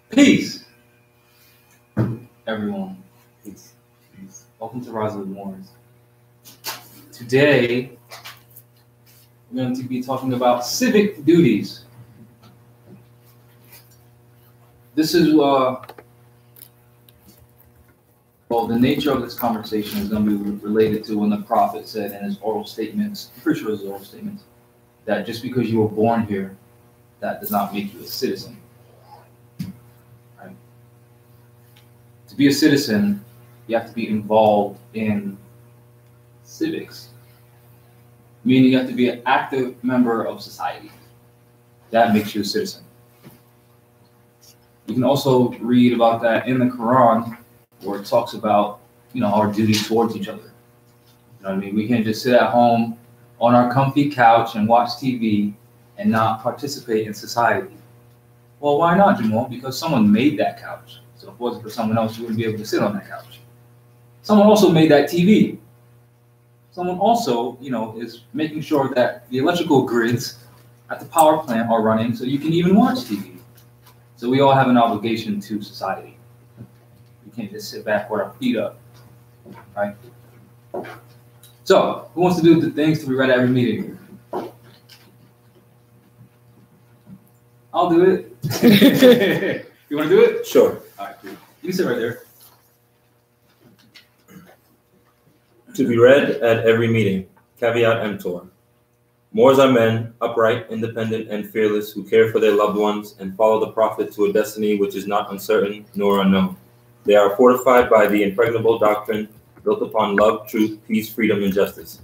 Peace, everyone. Peace. Welcome to Rise of the Moors. Today, we're going to be talking about civic duties. This is, the nature of this conversation is going to be related to when the prophet said in his oral statements, I'm pretty sure his oral statements, that just because you were born here, that does not make you a citizen. Right? To be a citizen, you have to be involved in civics, meaning you have to be an active member of society. That makes you a citizen. You can also read about that in the Quran, where it talks about, our duty towards each other. You know what I mean? We can't just sit at home on our comfy couch and watch TV and not participate in society. Well, why not, Jamal? Because someone made that couch. So if it wasn't for someone else, you wouldn't be able to sit on that couch. Someone also made that TV. Someone also, is making sure that the electrical grids at the power plant are running so you can even watch TV. So we all have an obligation to society. We can't just sit back with our feet up, right? So, who wants to do the things to be read at every meeting? I'll do it. You want to do it? Sure. All right, cool. You can sit right there. To be read at every meeting. Caveat emptor. Moors are men, upright, independent, and fearless, who care for their loved ones and follow the prophet to a destiny which is not uncertain nor unknown. They are fortified by the impregnable doctrine built upon love, truth, peace, freedom, and justice.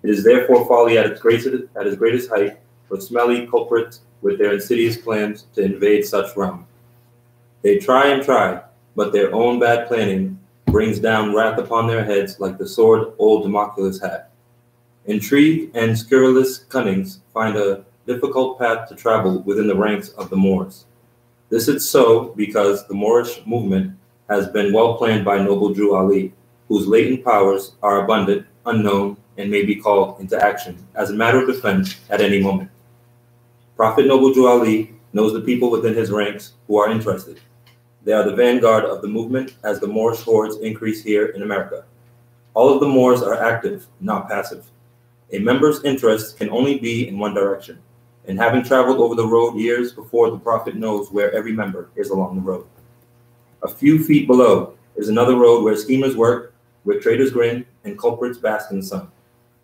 It is therefore folly at its greatest height for smelly culprits with their insidious plans to invade such realm. They try and try, but their own bad planning brings down wrath upon their heads like the sword old Damocles had. Intrigue and scurrilous cunnings find a difficult path to travel within the ranks of the Moors. This is so because the Moorish movement has been well planned by noble Jew Ali, whose latent powers are abundant, unknown, and may be called into action as a matter of defense at any moment. Prophet Noble Jew Ali knows the people within his ranks who are interested. They are the vanguard of the movement as the Moorish hordes increase here in America. All of the Moors are active, not passive. A member's interest can only be in one direction, and having traveled over the road years before, the prophet knows where every member is along the road. A few feet below is another road where schemers work, where traders grin, and culprits bask in the sun.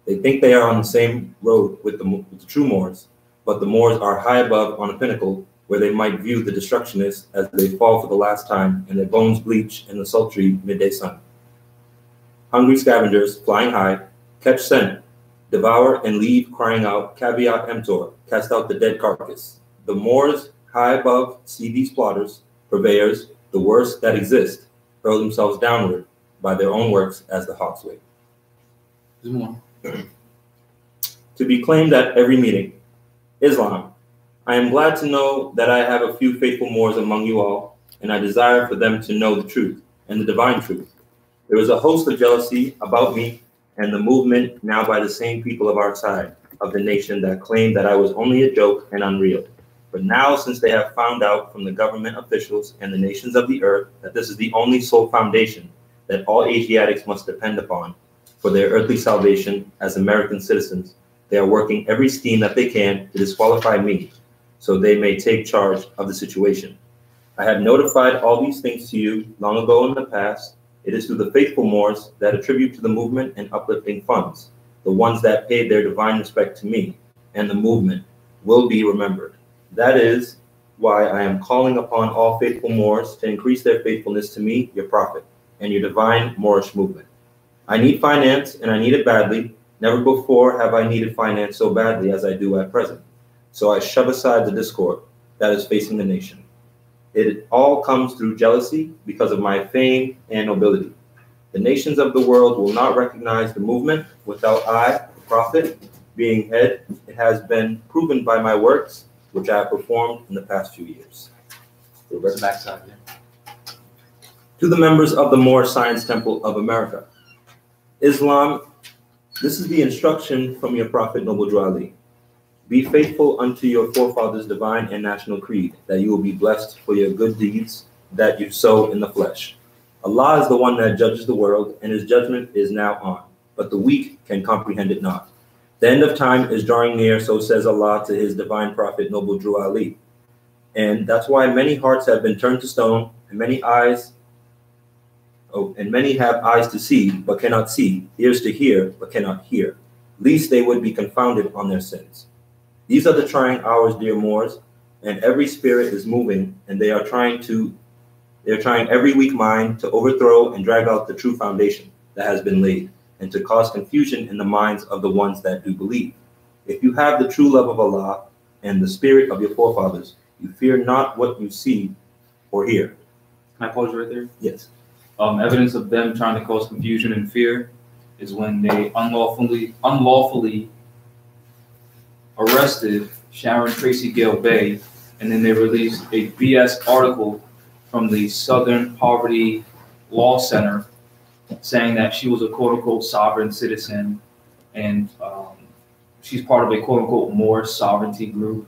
They think they are on the same road with the true Moors, but the Moors are high above on a pinnacle where they might view the destructionists as they fall for the last time and their bones bleach in the sultry midday sun. Hungry scavengers, flying high, catch scent, devour and leave crying out, caveat emptor, cast out the dead carcass. The Moors high above see these plotters, purveyors, the worst that exist, hurl themselves downward by their own works as the hawks wait. To be claimed at every meeting. Islam. I am glad to know that I have a few faithful Moors among you all, and I desire for them to know the truth and the divine truth. There is a host of jealousy about me and the movement now by the same people of our side of the nation that claim that I was only a joke and unreal. But now, since they have found out from the government officials and the nations of the earth that this is the only sole foundation that all Asiatics must depend upon for their earthly salvation as American citizens, they are working every scheme that they can to disqualify me so they may take charge of the situation. I have notified all these things to you long ago in the past. It is through the faithful Moors that attribute to the movement and uplifting funds, the ones that paid their divine respect to me, and the movement will be remembered. That is why I am calling upon all faithful Moors to increase their faithfulness to me, your prophet, and your divine Moorish movement. I need finance, and I need it badly. Never before have I needed finance so badly as I do at present. So I shove aside the discord that is facing the nation. It all comes through jealousy because of my fame and nobility. The nations of the world will not recognize the movement without I, the prophet, being head. It has been proven by my works, which I have performed in the past few years. Backside, yeah. To the members of the Moor Science Temple of America. Islam, this is the instruction from your prophet Noble Jew Ali. Be faithful unto your forefathers' divine and national creed, that you will be blessed for your good deeds that you sow in the flesh. Allah is the one that judges the world, and his judgment is now on, but the weak can comprehend it not. The end of time is drawing near, so says Allah to his divine prophet, Noble Drew Ali. And that's why many hearts have been turned to stone, and many have eyes to see, but cannot see, ears to hear, but cannot hear, lest they would be confounded on their sins. These are the trying hours, dear Moors, and every spirit is moving, and they are trying every weak mind to overthrow and drag out the true foundation that has been laid, and to cause confusion in the minds of the ones that do believe. If you have the true love of Allah and the spirit of your forefathers, you fear not what you see or hear. Can I pause you right there? Yes. Evidence of them trying to cause confusion and fear is when they unlawfully arrested Sharon Tracy Gale Bay, and then they released a BS article from the Southern Poverty Law Center saying that she was a quote-unquote sovereign citizen, and she's part of a quote-unquote Moors sovereignty group.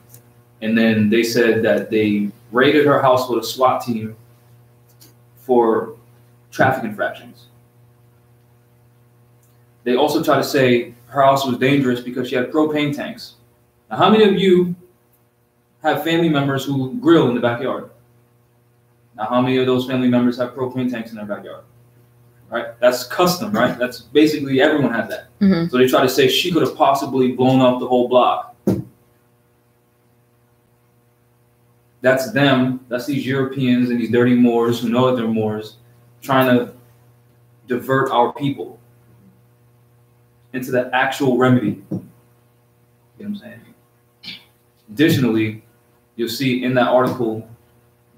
And then they said that they raided her house with a SWAT team for traffic infractions. They also try to say her house was dangerous because she had propane tanks. Now, how many of you have family members who grill in the backyard? Now, how many of those family members have propane tanks in their backyard? Right? That's custom, right? That's basically everyone has that. Mm-hmm. So they try to say she could have possibly blown up the whole block. That's them. That's these Europeans and these dirty Moors who know that they're Moors trying to divert our people into the actual remedy. You know what I'm saying? Additionally, you'll see in that article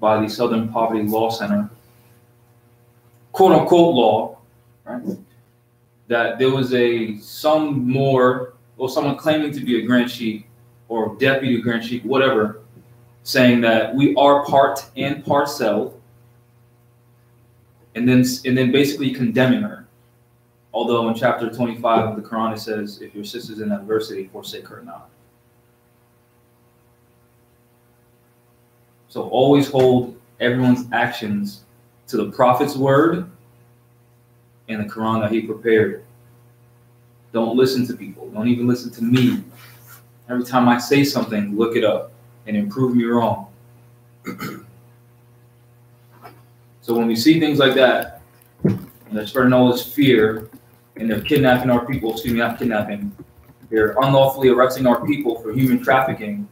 by the Southern Poverty Law Center, quote-unquote law, right, that there was some Moor or someone claiming to be a Grand Sheik or deputy Grand Sheik, whatever, saying that we are part and parcel, and then basically condemning her. Although in chapter 25 of the Quran it says, if your sister's in adversity, forsake her not. So always hold everyone's actions to the Prophet's word and the Quran that he prepared. Don't listen to people. Don't even listen to me. Every time I say something, look it up and improve me wrong. So when we see things like that, and they're spreading all this fear, and they're kidnapping our people, not kidnapping, they're unlawfully arresting our people for human trafficking,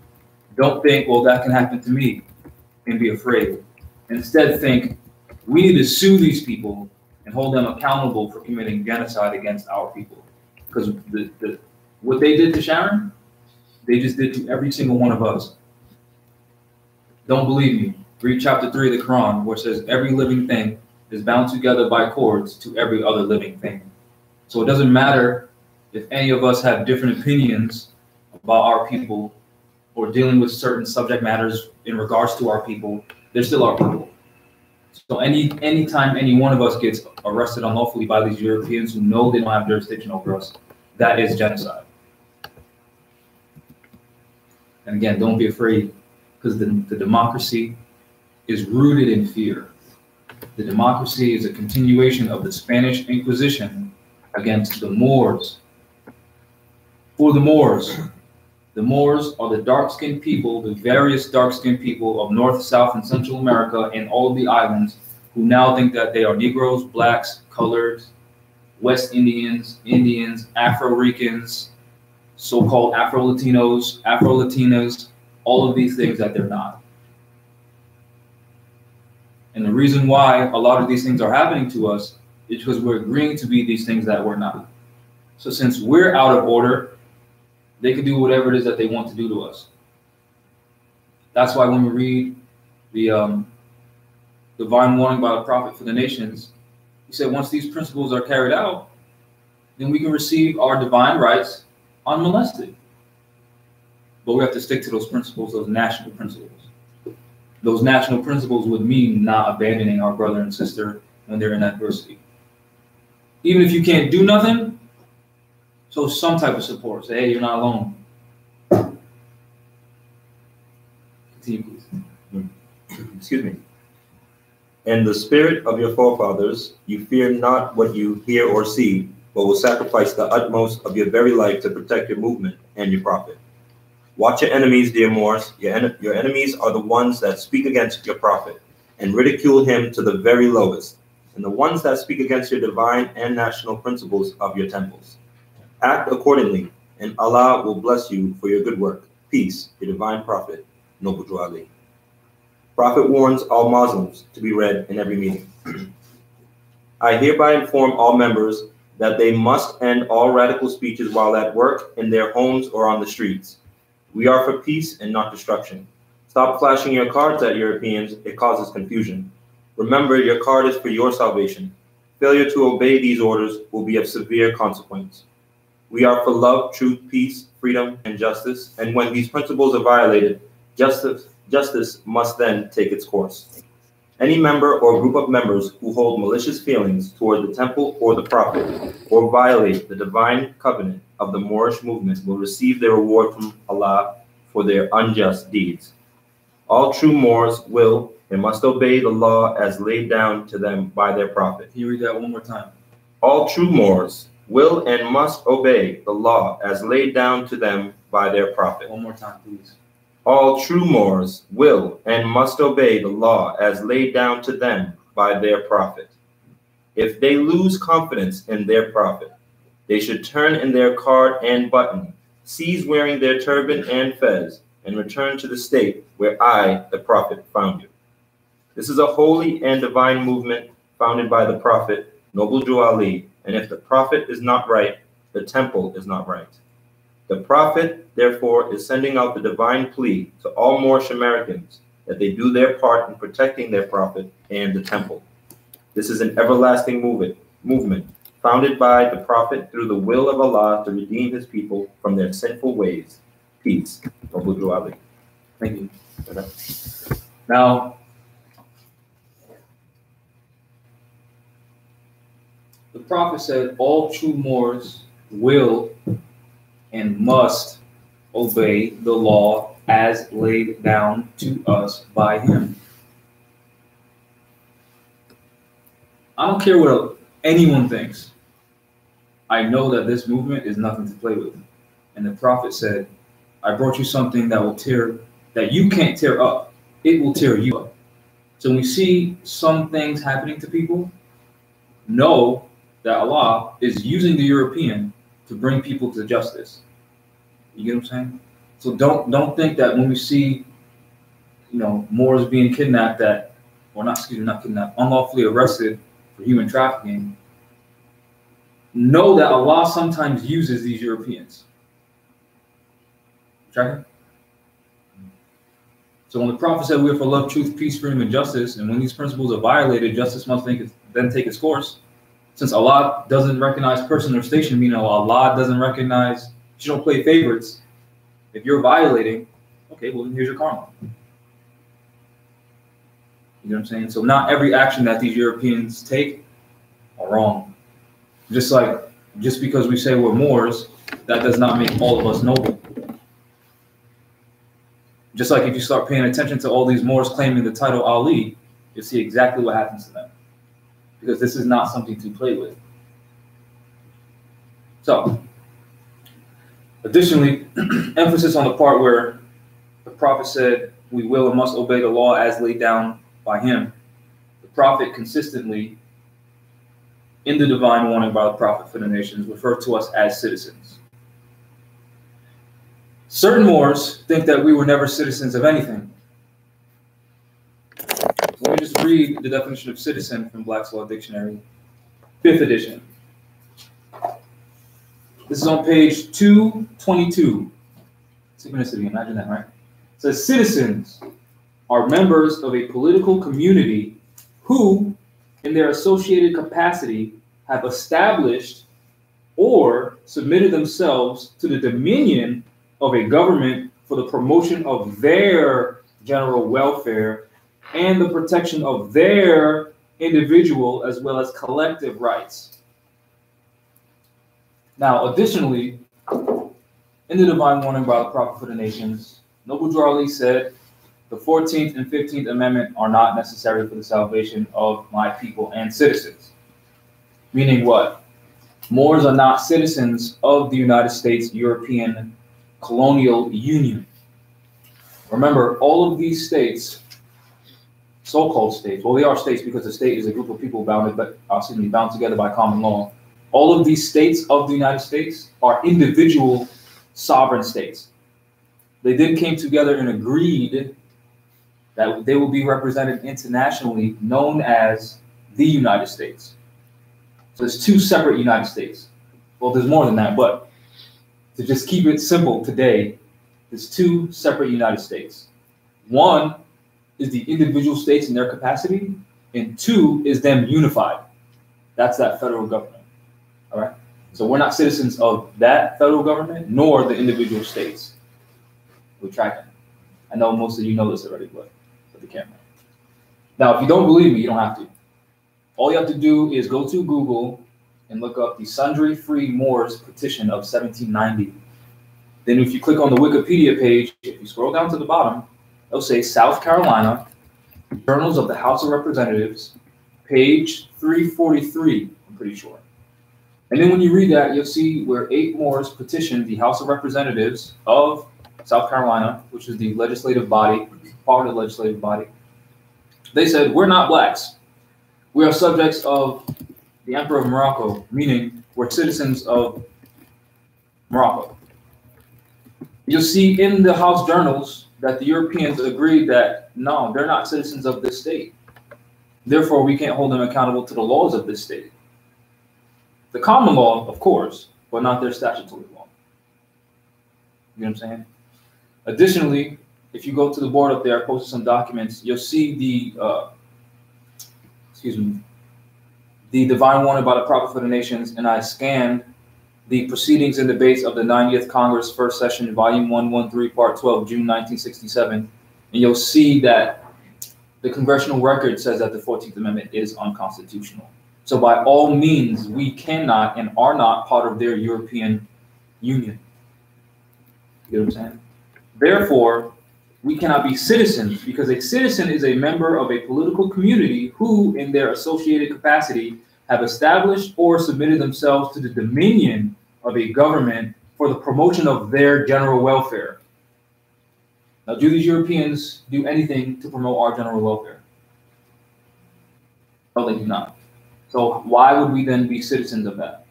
don't think, well, that can happen to me, and be afraid. Instead think, we need to sue these people and hold them accountable for committing genocide against our people. Because what they did to Sharon, they just did to every single one of us. Don't believe me? Read chapter 3 of the Quran, where it says every living thing is bound together by cords to every other living thing. So it doesn't matter if any of us have different opinions about our people or dealing with certain subject matters in regards to our people, they're still our people. So anytime any one of us gets arrested unlawfully by these Europeans who know they don't have jurisdiction over us, that is genocide. And again, don't be afraid, because the democracy is rooted in fear. The democracy is a continuation of the Spanish Inquisition against the Moors. For the Moors are the dark-skinned people, the various dark-skinned people of North, South, and Central America and all of the islands who now think that they are Negroes, blacks, colored, West Indians, Indians, Afro-Ricans, so-called Afro-Latinos, Afro-Latinas, all of these things that they're not. And the reason why a lot of these things are happening to us is because we're agreeing to be these things that we're not. So since we're out of order, they can do whatever it is that they want to do to us. That's why when we read the divine warning by the prophet for the nations, he said once these principles are carried out, then we can receive our divine rights unmolested. But we have to stick to those principles, those national principles. Those national principles would mean not abandoning our brother and sister when they're in adversity. Even if you can't do nothing, show some type of support. Say, hey, you're not alone. 15, please. Excuse me. In the spirit of your forefathers, you fear not what you hear or see, but will sacrifice the utmost of your very life to protect your movement and your profit. Watch your enemies, dear Moors. Your enemies are the ones that speak against your prophet and ridicule him to the very lowest, and the ones that speak against your divine and national principles of your temples. Act accordingly, and Allah will bless you for your good work. Peace, your divine prophet, Noble Drew Ali. Prophet warns all Muslims to be read in every meeting. I hereby inform all members that they must end all radical speeches while at work, in their homes, or on the streets. We are for peace and not destruction. Stop flashing your cards at Europeans. It causes confusion. Remember, your card is for your salvation. Failure to obey these orders will be of severe consequence. We are for love, truth, peace, freedom, and justice. And when these principles are violated, justice must then take its course. Any member or group of members who hold malicious feelings toward the temple or the prophet, or violate the divine covenant of the Moorish movement, will receive their reward from Allah for their unjust deeds. All true Moors will and must obey the law as laid down to them by their prophet. Can you read that one more time? All true Moors will and must obey the law as laid down to them by their prophet. One more time, please. All true Moors will and must obey the law as laid down to them by their prophet. If they lose confidence in their prophet, they should turn in their card and button, cease wearing their turban and fez, and return to the state where I, the prophet, found you. This is a holy and divine movement founded by the prophet, Noble Drew Ali, and if the prophet is not right, the temple is not right. The prophet, therefore, is sending out the divine plea to all Moorish Americans that they do their part in protecting their prophet and the temple. This is an everlasting movement founded by the prophet through the will of Allah to redeem his people from their sinful ways. Peace. Noble Drew Ali. Thank you. Now, the prophet said all true Moors will and must obey the law as laid down to us by him. I don't care what anyone thinks. I know that this movement is nothing to play with. And the prophet said, I brought you something that you can't tear up. It will tear you up. So when we see some things happening to people, know that Allah is using the European to bring people to justice. You get what I'm saying? So don't think that when we see, Moors being kidnapped not kidnapped, unlawfully arrested for human trafficking, know that Allah sometimes uses these Europeans. Tracking? So when the prophet said we're for love, truth, peace, freedom, and justice, and when these principles are violated, justice must then take its course. Since Allah doesn't recognize person or station, meaning Allah doesn't recognize, you don't play favorites. If you're violating, okay, well then here's your karma. You know what I'm saying? So not every action that these Europeans take are wrong. Just because we say we're Moors, that does not make all of us noble. Just like if you start paying attention to all these Moors claiming the title Ali, you'll see exactly what happens to them. Because this is not something to play with. So, additionally, emphasis on the part where the prophet said, we will and must obey the law as laid down by him. The prophet consistently, in the divine warning by the prophet for the nations, referred to us as citizens. Certain Moors think that we were never citizens of anything. So let me just read the definition of citizen from Black's Law Dictionary, 5th edition. This is on page 222. Synchronicity, imagine that, right? It says citizens are members of a political community who, in their associated capacity, have established or submitted themselves to the dominion of a government for the promotion of their general welfare and the protection of their individual as well as collective rights. Now, additionally, in the divine warning by the prophet for the nations, Noble Drew Ali said, the 14th and 15th Amendment are not necessary for the salvation of my people and citizens. Meaning what? Moors are not citizens of the United States European Colonial Union. Remember, all of these states, so-called states, well, they are states because the state is a group of people bound together by common law. All of these states of the United States are individual sovereign states. They then came together and agreed that they will be represented internationally, known as the United States. So there's two separate United States. Well, there's more than that, but to just keep it simple today, there's two separate United States. One is the individual states in their capacity, and two is them unified. That's that federal government. All right. So we're not citizens of that federal government, nor the individual states. We're tracking. I know most of you know this already, but for the camera. Now, if you don't believe me, you don't have to. All you have to do is go to Google and look up the Sundry Free Moors petition of 1790. Then if you click on the Wikipedia page, if you scroll down to the bottom, it'll say South Carolina, Journals of the House of Representatives, page 343, I'm pretty sure. And then when you read that, you'll see where 8 Moors petitioned the House of Representatives of South Carolina, which is the legislative body, part of the legislative body. They said, we're not blacks. We are subjects of the Emperor of Morocco, meaning we're citizens of Morocco. You'll see in the House journals that the Europeans agreed that, no, they're not citizens of this state. Therefore, we can't hold them accountable to the laws of this state. The common law, of course, but not their statutory law. You know what I'm saying? Additionally, if you go to the board up there, I posted some documents, you'll see the, the divine warning by the prophet for the nations, and I scanned the proceedings and debates of the 90th Congress, first session, volume 113, part 12, June 1967, and you'll see that the congressional record says that the 14th Amendment is unconstitutional. So by all means, we cannot and are not part of their European Union. You know what I'm saying? Therefore, we cannot be citizens, because a citizen is a member of a political community who, in their associated capacity, have established or submitted themselves to the dominion of a government for the promotion of their general welfare. Now, do these Europeans do anything to promote our general welfare? No, they do not. So why would we then be citizens of that?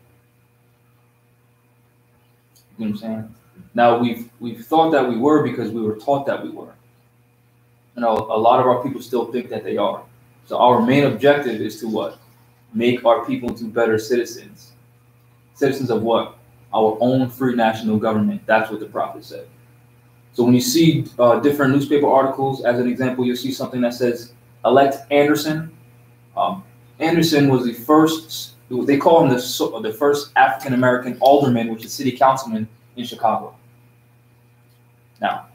You know what I'm saying? Now, we've thought that we were because we were taught that we were. You know, a lot of our people still think that they are. So our main objective is to what? Make our people into better citizens. Citizens of what? Our own free national government. That's what the prophet said. So when you see different newspaper articles, as an example, you'll see something that says, elect Anderson. Anderson was the first, they call him the first African-American alderman, which is city councilman in Chicago. Now,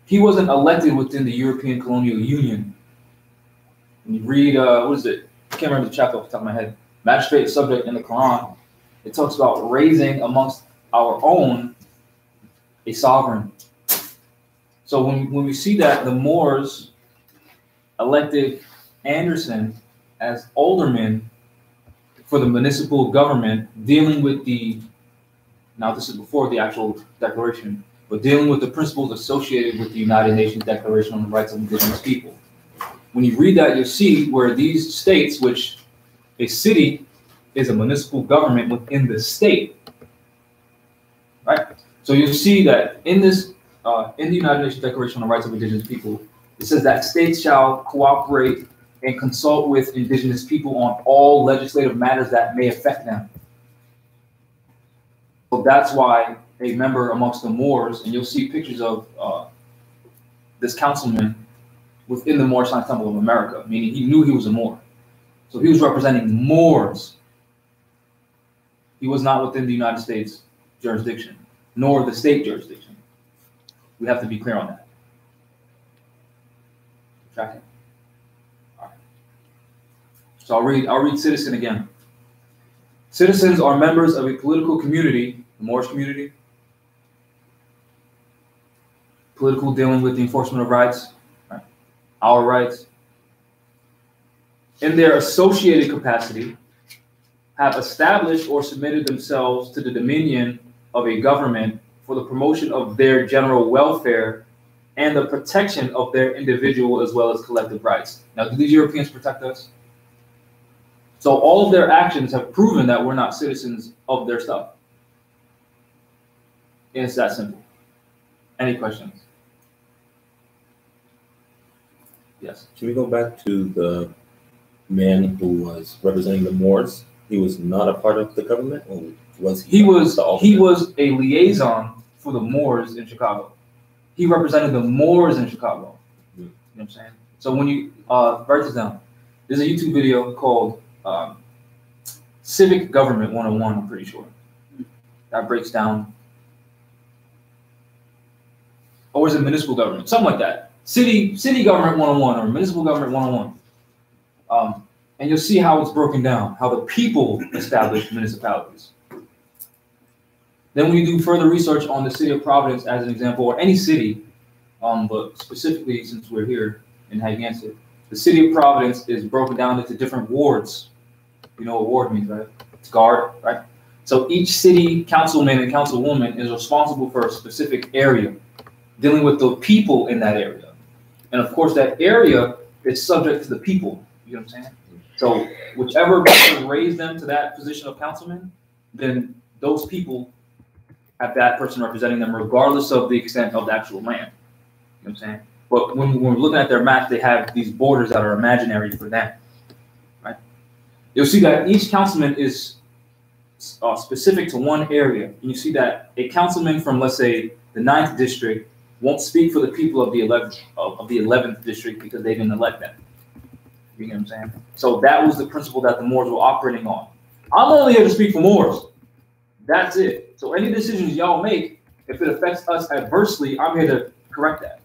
he wasn't elected within the European Colonial Union. When you read, what is it? I can't remember the chapter off the top of my head. Magistrate subject in the Quran. It talks about raising amongst our own a sovereign. So when we see that the Moors elected Anderson as alderman for the municipal government, dealing with the, now this is before the actual declaration, but dealing with the principles associated with the United Nations Declaration on the Rights of Indigenous People. When you read that, you'll see where these states, which a city is a municipal government within the state, right? So you'll see that in this, in the United Nations Declaration on the Rights of Indigenous People, it says that states shall cooperate and consult with indigenous people on all legislative matters that may affect them. So that's why a member amongst the Moors, and you'll see pictures of this councilman within the Moor Science Temple of America, meaning he knew he was a Moor. So he was representing Moors. He was not within the United States jurisdiction, nor the state jurisdiction. We have to be clear on that. Tracking? All right. So I'll read citizen again. Citizens are members of a political community, the Moorish community, political dealing with the enforcement of rights, right? Our rights, in their associated capacity, have established or submitted themselves to the dominion of a government for the promotion of their general welfare and the protection of their individual as well as collective rights. Now, do these Europeans protect us? So all of their actions have proven that we're not citizens of their stuff. And it's that simple. Any questions? Yes. Can we go back to the man who was representing the Moors? He was not a part of the government, or was he? He was a liaison for the Moors in Chicago. He represented the Moors in Chicago. You know what I'm saying? So when you write this down, there's a YouTube video called Civic Government 101, I'm pretty sure. That breaks down. Or is it municipal government? Something like that. City Government 101 or Municipal Government 101. And you'll see how it's broken down, how the people establish municipalities. Then when you do further research on the city of Providence as an example, or any city, but specifically since we're here in Haggansett, the city of Providence is broken down into different wards. You know what ward means, right? It's guard, right? So each city councilman and councilwoman is responsible for a specific area, dealing with the people in that area. And of course, that area is subject to the people. You know what I'm saying? So whichever person raised them to that position of councilman, then those people have that person representing them regardless of the extent of the actual land. You know what I'm saying? But when we're looking at their map, they have these borders that are imaginary for them, right? You'll see that each councilman is specific to one area. And you see that a councilman from, let's say, the 9th district won't speak for the people of the 11th district because they didn't elect them. You know what I'm saying? So that was the principle that the Moors were operating on. I'm only here to speak for Moors. That's it. So any decisions y'all make, if it affects us adversely, I'm here to correct that.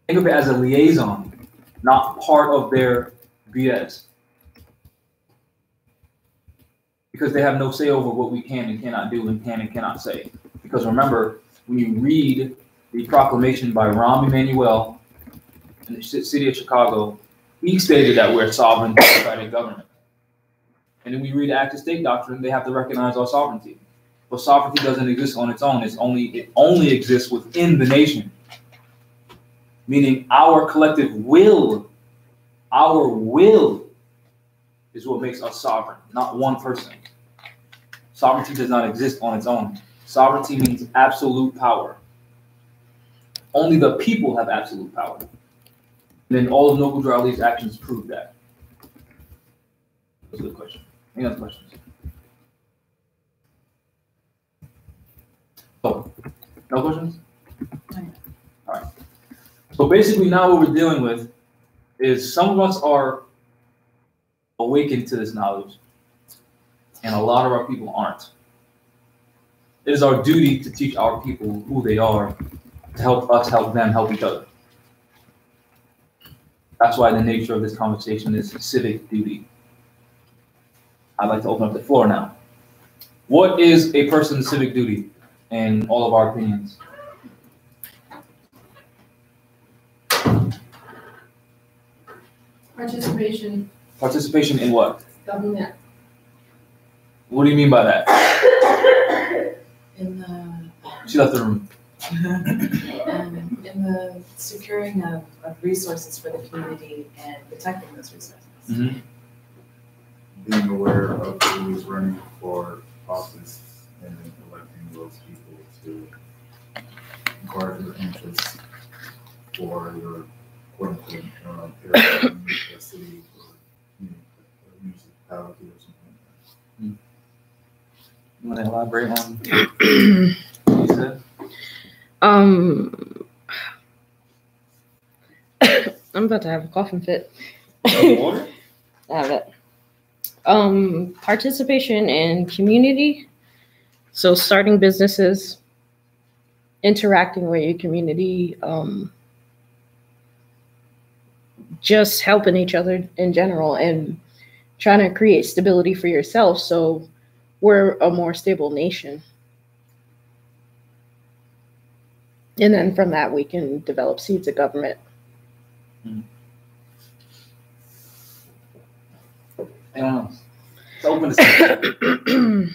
Think of it as a liaison, not part of their BS. Because they have no say over what we can and cannot do and can and cannot say. Because remember, when you read the proclamation by Rahm Emanuel in the city of Chicago, he stated that we're sovereign democratic government. And then we read the Act of State Doctrine, they have to recognize our sovereignty. But sovereignty doesn't exist on its own. It only exists within the nation. Meaning our collective will, is what makes us sovereign, not one person. Sovereignty does not exist on its own. Sovereignty means absolute power. Only the people have absolute power. And then all of Noble Drew Ali's actions prove that. That's a good question. Any other questions? Oh, no questions? All right. So basically now what we're dealing with is some of us are awakened to this knowledge, and a lot of our people aren't. It is our duty to teach our people who they are, to help us help them help each other. That's why the nature of this conversation is civic duty. I'd like to open up the floor now. What is a person's civic duty in all of our opinions? Participation. Participation in what? Government. What do you mean by that? In the She left the room. in the securing of resources for the community and protecting those resources. Mm-hmm. Being aware of who is running for office and electing those people to guard your interests for your quote-unquote area, a city or a municipality or something like that. You want to elaborate on what you said? I'm about to have a coughing fit. Water? I have it. Participation in community. So starting businesses, interacting with your community, just helping each other in general and trying to create stability for yourself so we're a more stable nation. And then from that, we can develop seeds of government. Anyone else? It's open discussion.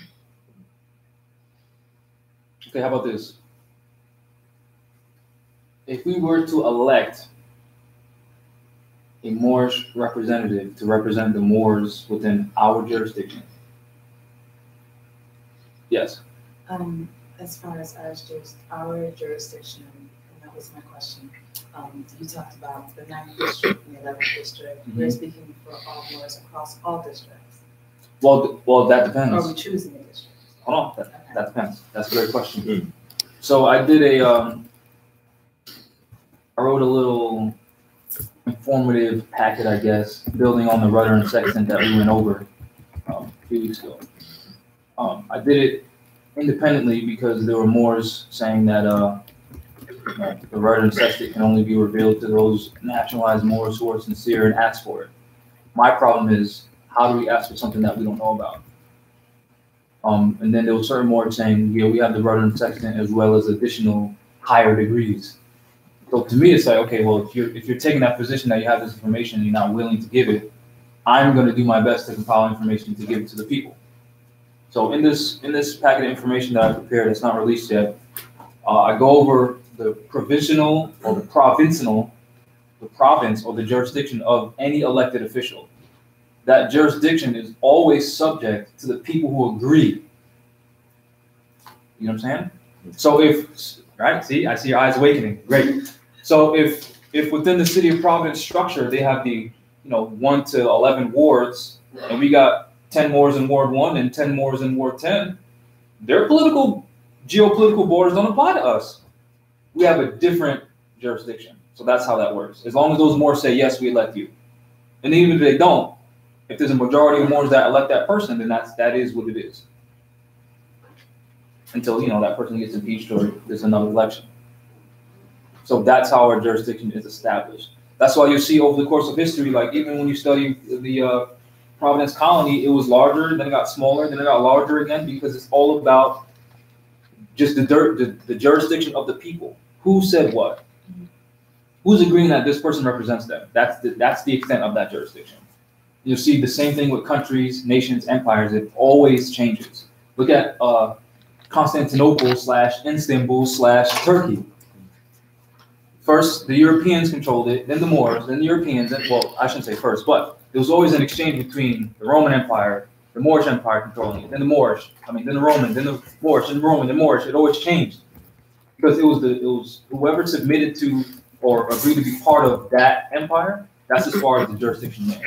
Okay, how about this? If we were to elect a Moorish representative to represent the Moors within our jurisdiction. Yes. As far as our jurisdiction, and that was my question. You talked about the 9th district and the 11th district. Mm-hmm. We're speaking for all Moors across all districts. Well, that depends. Or are we choosing a district? Hold on, that depends. That's a great question. Mm. So I did I wrote a little informative packet, I guess, building on the rudder and sextant that we went over a few weeks ago. I did it independently because there were Moors saying that the rudder and sextant can only be revealed to those nationalized Moors who are sincere and ask for it. My problem is, how do we ask for something that we don't know about? And then there were certain Moors saying, yeah, we have the rudder and sextant as well as additional higher degrees. So to me, it's like, okay, well, if you're taking that position that you have this information and you're not willing to give it, I'm going to do my best to compile information to give it to the people. So in this packet of information that I prepared, it's not released yet, I go over the provisional or the province or the jurisdiction of any elected official. That jurisdiction is always subject to the people who agree. You know what I'm saying? So right? See, I see your eyes awakening. Great. So if within the city of Providence structure, they have the 1 to 11 wards, and we got 10 Moors in Ward 1 and 10 Moors in Ward 10, their geopolitical borders don't apply to us. We have a different jurisdiction. So that's how that works. As long as those Moors say, yes, we elect you. And even if they don't, if there's a majority of Moors that elect that person, then that is what it is. Until, that person gets impeached or there's another election. So that's how our jurisdiction is established. That's why you see over the course of history, like even when you study the Providence colony, it was larger, then it got smaller, then it got larger again, because it's all about just the jurisdiction of the people. Who said what? Who's agreeing that this person represents them? That's the extent of that jurisdiction. You'll see the same thing with countries, nations, empires. It always changes. Look at Constantinople / Istanbul / Turkey. First, the Europeans controlled it, then the Moors, then the Europeans, well, I shouldn't say first, but there was always an exchange between the Roman Empire, the Moorish Empire controlling it, then the Romans, then the Moorish, then the Roman, then Moorish. It always changed. Because it was whoever submitted to or agreed to be part of that empire, that's as far as the jurisdiction went.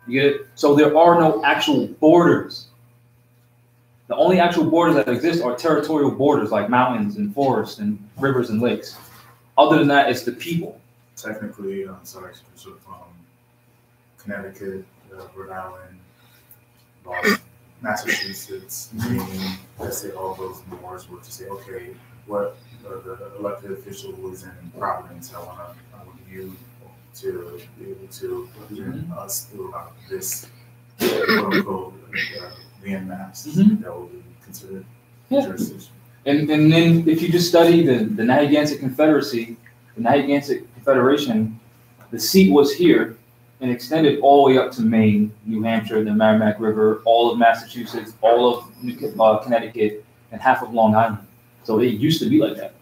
You get it? So there are no actual borders. The only actual borders that exist are territorial borders like mountains and forests and rivers and lakes. Other than that, it's the people. Technically, Connecticut, Rhode Island, Boston, Massachusetts, Maine, let's say all those Moors were to say, okay, what the elected official who is in Providence, I want you to be able to represent us through this quote unquote landmass that will be considered jurisdiction. And then if you just study the Narragansett Confederacy, the Narragansett Confederation, the seat was here and extended all the way up to Maine, New Hampshire, the Merrimack River, all of Massachusetts, all of Connecticut, and half of Long Island. So it used to be like that.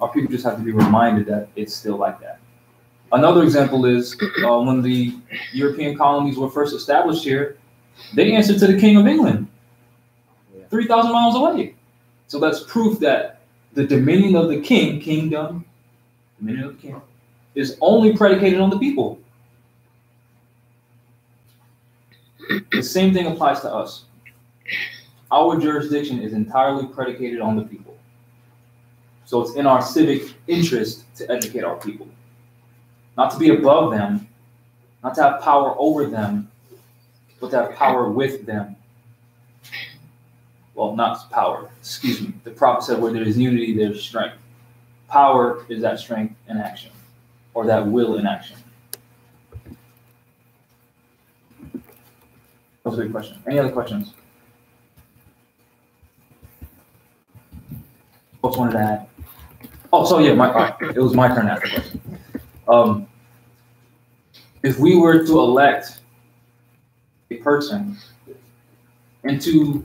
Our people just have to be reminded that it's still like that. Another example is when the European colonies were first established here, they answered to the King of England, 3,000 miles away. So that's proof that the dominion of the king, dominion of the king, is only predicated on the people. The same thing applies to us. Our jurisdiction is entirely predicated on the people. So it's in our civic interest to educate our people. Not to be above them, not to have power over them, but to have power with them. Well, not power, excuse me. The prophet said where there is unity, there's strength. Power is that strength in action, or that will in action. That was a good question. Any other questions? wanted to add? Oh, so yeah, it was my turn to ask the question. If we were to elect a person into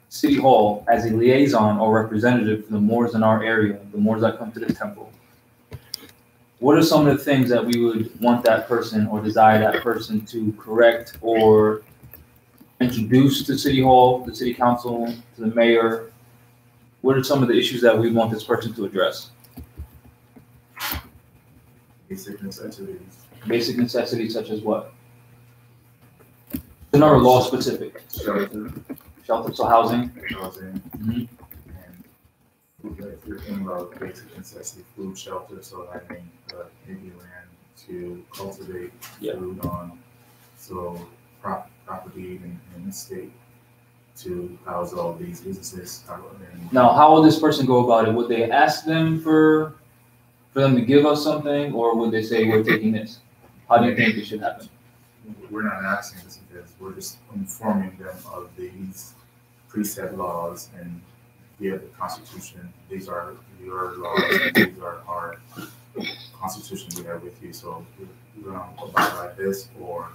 City Hall as a liaison or representative for the Moors in our area, the Moors that come to the temple, what are some of the things that we would want that person or desire that person to correct or introduce to City Hall, the City Council, to the mayor? What are some of the issues that we want this person to address? Basic necessities. Basic necessities such as what? Another law specific. Shelter, so housing. Housing. Mhm. And if you're thinking about basic necessity, food, shelter, so having maybe land to cultivate food on, so property in the state to house all these businesses. Now, how would this person go about it? Would they ask them for them to give us something, or would they say we're taking this? How do you think it should happen? We're not asking this because we're just informing them of these preset laws and via the Constitution. These are your laws and these are our Constitution we have with you. So we're going to abide by this, or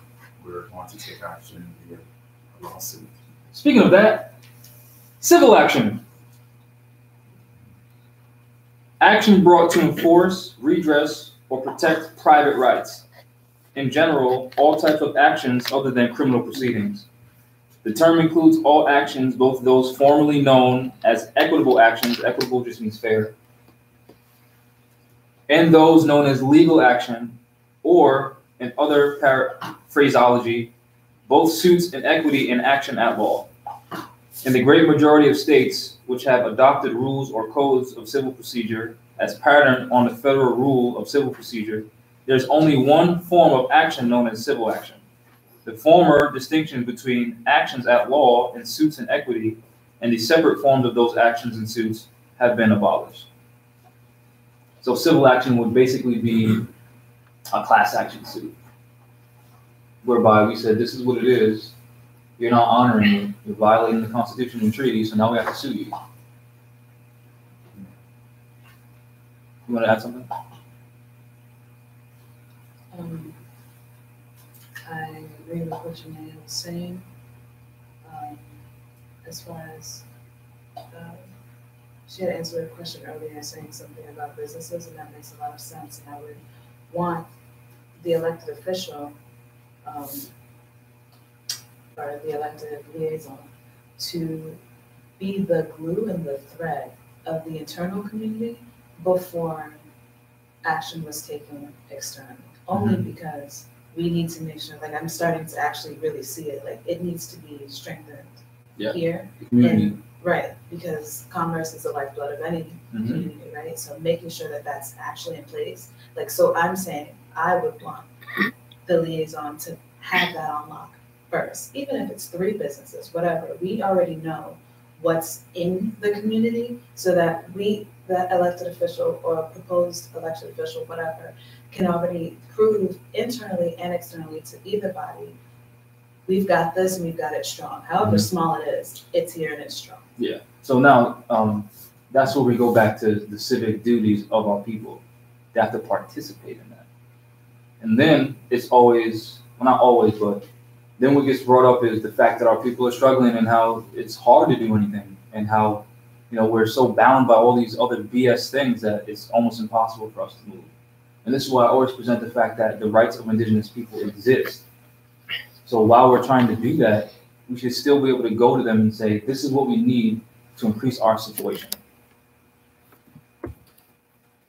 we're going to take action via a lawsuit. Speaking of that, civil action. Action brought to enforce, redress, or protect private rights. In general, all types of actions other than criminal proceedings. The term includes all actions, both those formerly known as equitable actions, equitable just means fair, and those known as legal action, or in other phraseology, both suits in equity and action at law. In the great majority of states which have adopted rules or codes of civil procedure as patterned on the federal rule of civil procedure, there's only one form of action known as civil action. The former distinction between actions at law and suits in equity and the separate forms of those actions and suits have been abolished. So civil action would basically be a class action suit, whereby we said, this is what it is. You're not honoring it. You're violating the Constitution and treaty, so now we have to sue you. You want to add something? I agree with what Janae was saying. As far as she had answered a question earlier saying something about businesses, and that makes a lot of sense. And I would want the elected official or the elected liaison to be the glue and the thread of the internal community before action was taken externally. Only because we need to make sure, like I'm starting to actually really see it, like it needs to be strengthened here. And, right, because commerce is the lifeblood of any community, right? So making sure that that's actually in place. Like, so I'm saying I would want the liaison to have that on lock first, even if it's 3 businesses, whatever. We already know what's in the community so that that elected official or proposed elected official, whatever, can already prove internally and externally to either body, we've got this and we've got it strong. However small it is, it's here and it's strong. Yeah. So now that's where we go back to the civic duties of our people. They have to participate in that. And then it's always, well, not always, but then what gets brought up is the fact that our people are struggling and how it's hard to do anything and how, we're so bound by all these other BS things that it's almost impossible for us to move. And this is why I always present the fact that the rights of indigenous people exist. So while we're trying to do that, we should still be able to go to them and say, this is what we need to increase our situation.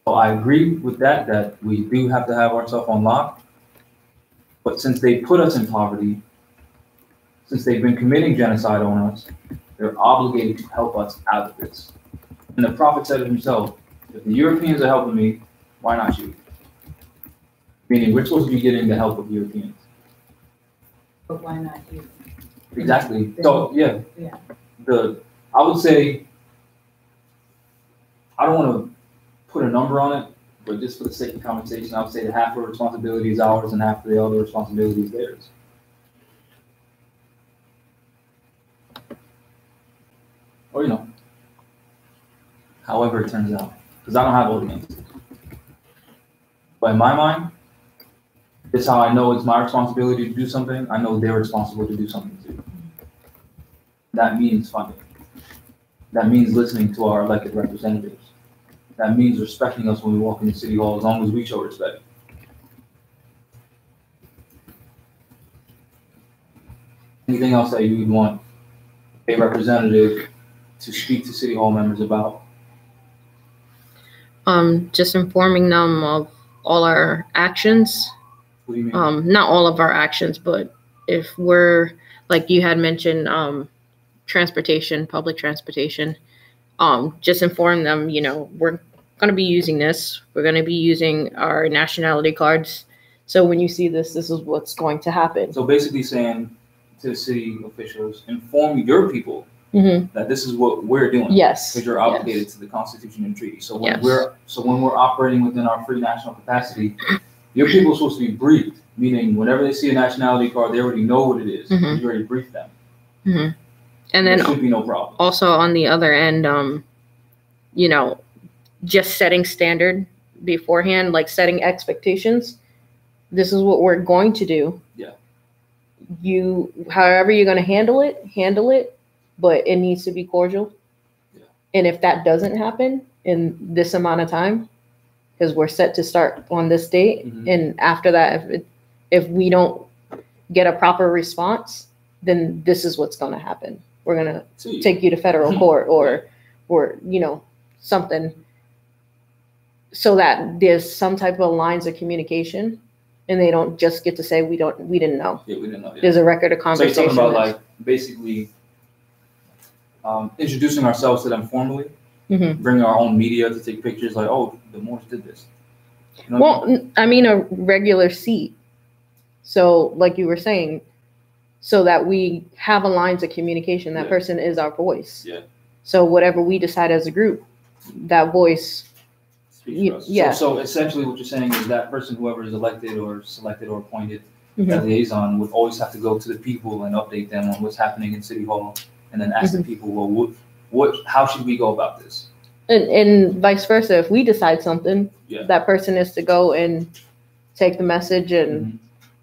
So I agree with that we do have to have ourselves on lock. But since they put us in poverty, since they've been committing genocide on us, they're obligated to help us out of this. And the prophet said it himself, if the Europeans are helping me, why not you? Meaning we're supposed to be getting the help of Europeans. But why not you? Exactly. So yeah. I would say, I don't want to put a number on it, but just for the sake of conversation, I would say that half of the responsibility is ours and half of the other responsibility is theirs. Or, however it turns out, because I don't have all the answers. But in my mind, it's how I know it's my responsibility to do something. I know they're responsible to do something too. That means funding. That means listening to our elected representatives. That means respecting us when we walk into City Hall, as long as we show respect. Anything else that you would want a representative to speak to City Hall members about? Just informing them of all our actions. What do you mean? Not all of our actions, but if we're, like you had mentioned, transportation, public transportation, just inform them, we're going to be using this. We're going to be using our nationality cards. So when you see this is what's going to happen. So basically saying to city officials, inform your people that this is what we're doing. Yes. Because you're obligated to the Constitution and treaty. So when Yes. we're operating within our free national capacity, your people are supposed to be briefed, meaning whenever they see a nationality card, they already know what it is. Mhm. You already briefed them. And There then should be no problem. also on the other end, just setting standard beforehand, like setting expectations. This is what we're going to do. Yeah. However you're going to handle it, but it needs to be cordial. Yeah. And if that doesn't happen in this amount of time, because we're set to start on this date, and after that, if we don't get a proper response, then this is what's going to happen. We're going to take you to federal court or something, so that there's some type of lines of communication, and they don't just get to say we didn't know. Yeah, we didn't know. Yeah. There's a record of So conversation. you're talking about like basically introducing ourselves to them formally, bringing our own media to take pictures, like, oh, the Moors did this. You know what I mean? I mean a regular seat. So like you were saying, so that we have a lines of communication. That person is our voice. Yeah. So whatever we decide as a group, that voice. Yeah. So essentially what you're saying is that person, whoever is elected or selected or appointed, that liaison would always have to go to the people and update them on what's happening in City Hall, and then ask the people, well, how should we go about this? And vice versa. If we decide something, Yeah. that person is to go and take the message and,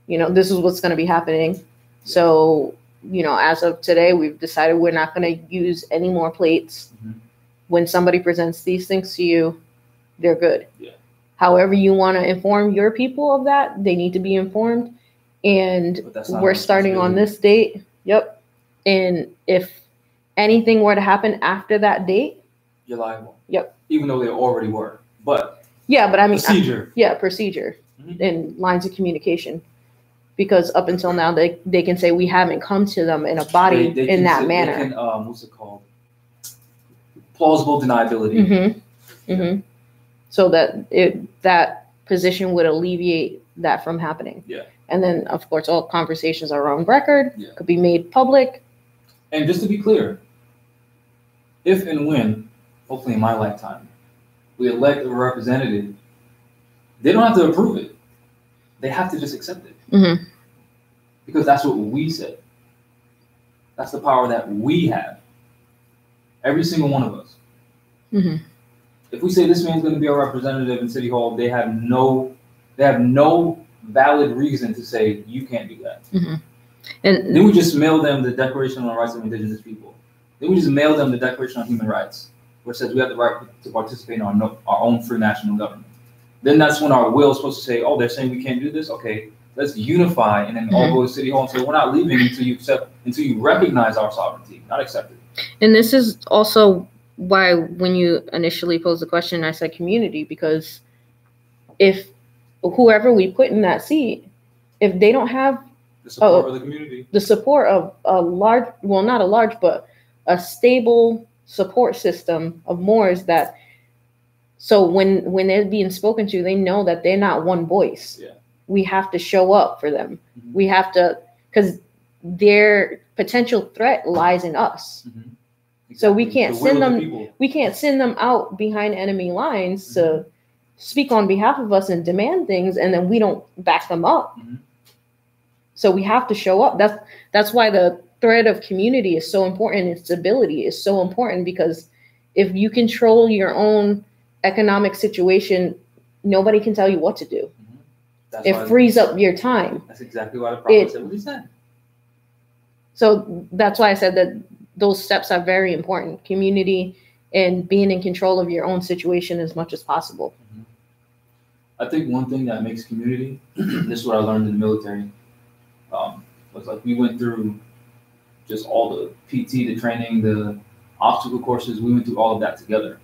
this is what's going to be happening. So, as of today, we've decided we're not going to use any more plates. When somebody presents these things to you, they're good. Yeah. However you want to inform your people of that, they need to be informed. And we're starting on this date. Yep. And if anything were to happen after that date, you're liable. Yep. Even though they already were. But I mean procedure. Procedure and lines of communication. Because up until now, they can say we haven't come to them in a body in that manner. They can, what's it called? Plausible deniability. So that position would alleviate that from happening. Yeah. And then, of course, all conversations are on record, Yeah. could be made public. And just to be clear, if and when, hopefully in my lifetime, we elect a representative, they don't have to approve it. They have to just accept it. Because that's what we said. That's the power that we have. Every single one of us. If we say this man's going to be our representative in City Hall, they have no valid reason to say you can't do that. And then we just mail them the Declaration on the Rights of Indigenous People. Then we just mail them the Declaration on Human Rights, where it says we have the right to participate in our own free national government. Then that's when our will is supposed to say, oh, they're saying we can't do this? Okay, let's unify and then all go to City Hall and say we're not leaving until you recognize our sovereignty, not accept it. And this is also why when you initially posed the question, I said community, because if whoever we put in that seat, if they don't have the support of the community, the support of a large, well, not a large, but a stable support system of Moors, that so when they're being spoken to, they know that they're not one voice. Yeah. We have to show up for them. We have to, because their potential threat lies in us. Exactly. So we can't send them. The We can't send them out behind enemy lines to speak on behalf of us and demand things, and then we don't back them up. So we have to show up. That's why the thread of community is so important, and stability is so important, because if you control your own economic situation, nobody can tell you what to do. It frees up your time. That's exactly why the prophet said what he said. So that's why I said that those steps are very important. Community and being in control of your own situation as much as possible. I think one thing that makes community, this is what I learned in the military, was like we went through just all the PT, the training, the obstacle courses. We went through all of that together.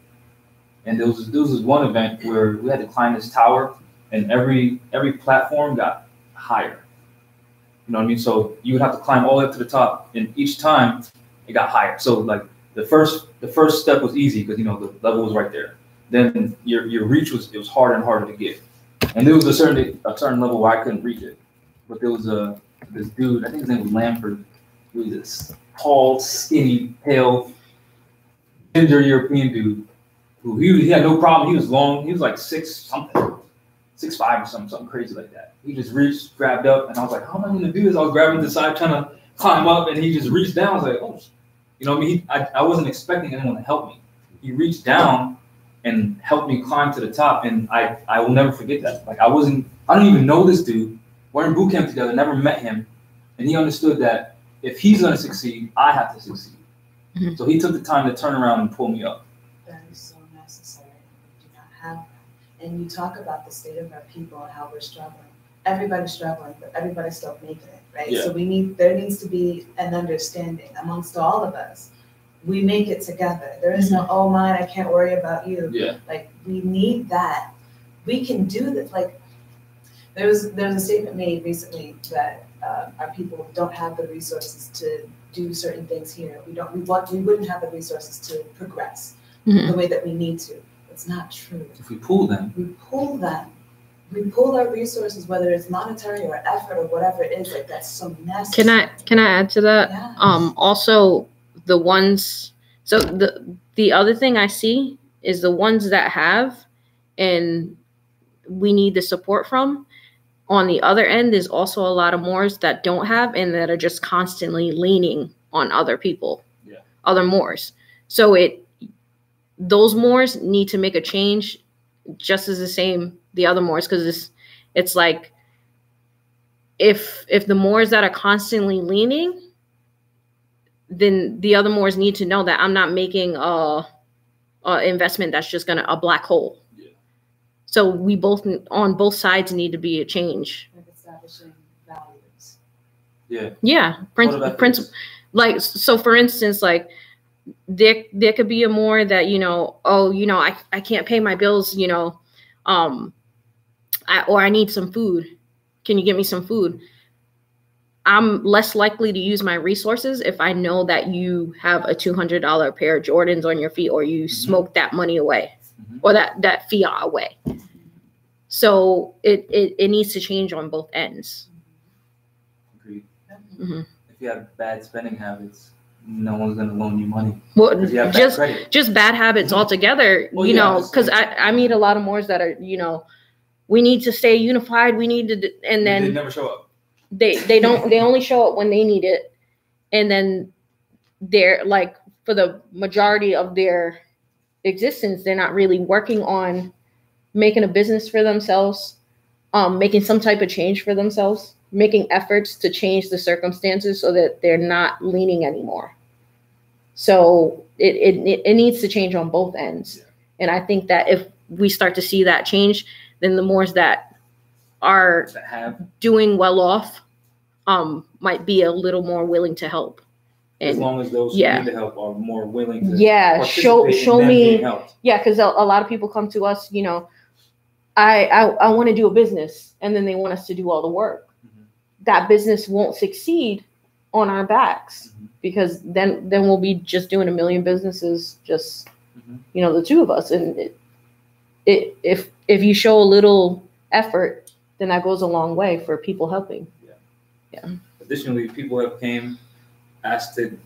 And there was one event where we had to climb this tower, and every platform got higher. You know what I mean? So you would have to climb all the way up to the top, and each time it got higher. So like the first step was easy because the level was right there. Then your reach was harder and harder to get. And there was a certain level where I couldn't reach it. But there was this dude, I think his name was Lamford. He was this tall, skinny, pale, ginger European dude who he had no problem. He was long. He was like 6'5" or something crazy like that. He just reached, grabbed up, and I was like, how am I going to do this? I was grabbing the side trying to climb up, and he just reached down. I was like, oh, you know what I mean? I wasn't expecting anyone to help me. He reached down and helped me climb to the top, and I will never forget that. Like I don't even know this dude. We're in boot camp together, never met him, and he understood that if he's going to succeed, I have to succeed. Mm-hmm. So he took the time to turn around and pull me up. That is so necessary. We do not have that. And you talk about the state of our people and how we're struggling. Everybody's struggling, but everybody's still making it, right? Yeah. So there needs to be an understanding amongst all of us. We make it together. There is no, oh, mine, I can't worry about you. Yeah. Like, we need that. We can do this. Like, there was a statement made recently that our people don't have the resources to do certain things here. We wouldn't have the resources to progress the way that we need to. It's not true. If we pull them. We pull them. We pull our resources, whether it's monetary or effort or whatever it is. Like, that's so necessary. Can I add to that? Yes. Also, the ones. So the other thing I see is the ones that have, and we need the support from. On the other end, there's also a lot of Moors that don't have and that are just constantly leaning on other people, other Moors. So those Moors need to make a change, just as the other Moors, because it's like if the Moors that are constantly leaning, then the other Moors need to know that I'm not making a investment that's just a black hole. So we on both sides need to be a change. Like establishing values. Yeah. Principle. Like, so for instance, like there could be a Moor that, I can't pay my bills, or I need some food. Can you get me some food? I'm less likely to use my resources if I know that you have a $200 pair of Jordans on your feet, or you smoke that money away, or that fiat away. So it needs to change on both ends. Agreed. Mm-hmm. If you have bad spending habits, no one's going to loan you money. Well, just bad habits altogether, because I meet a lot of Moors that are, we need to stay unified. We need to, and then they never show up. They only show up when they need it. And then they're like, for the majority of their existence, they're not really working on making a business for themselves, making some type of change for themselves, making efforts to change the circumstances so that they're not leaning anymore. So it needs to change on both ends. Yeah. And I think that if we start to see that change, then the Moors that are doing well off might be a little more willing to help. And, as long as those who need the help are more willing to show me. Yeah, because a lot of people come to us, I want to do a business, and then they want us to do all the work. Mm-hmm. That business won't succeed on our backs, because then we'll be just doing a million businesses, just the two of us. And if you show a little effort, then that goes a long way for people helping. Yeah. Additionally, people have came, asked to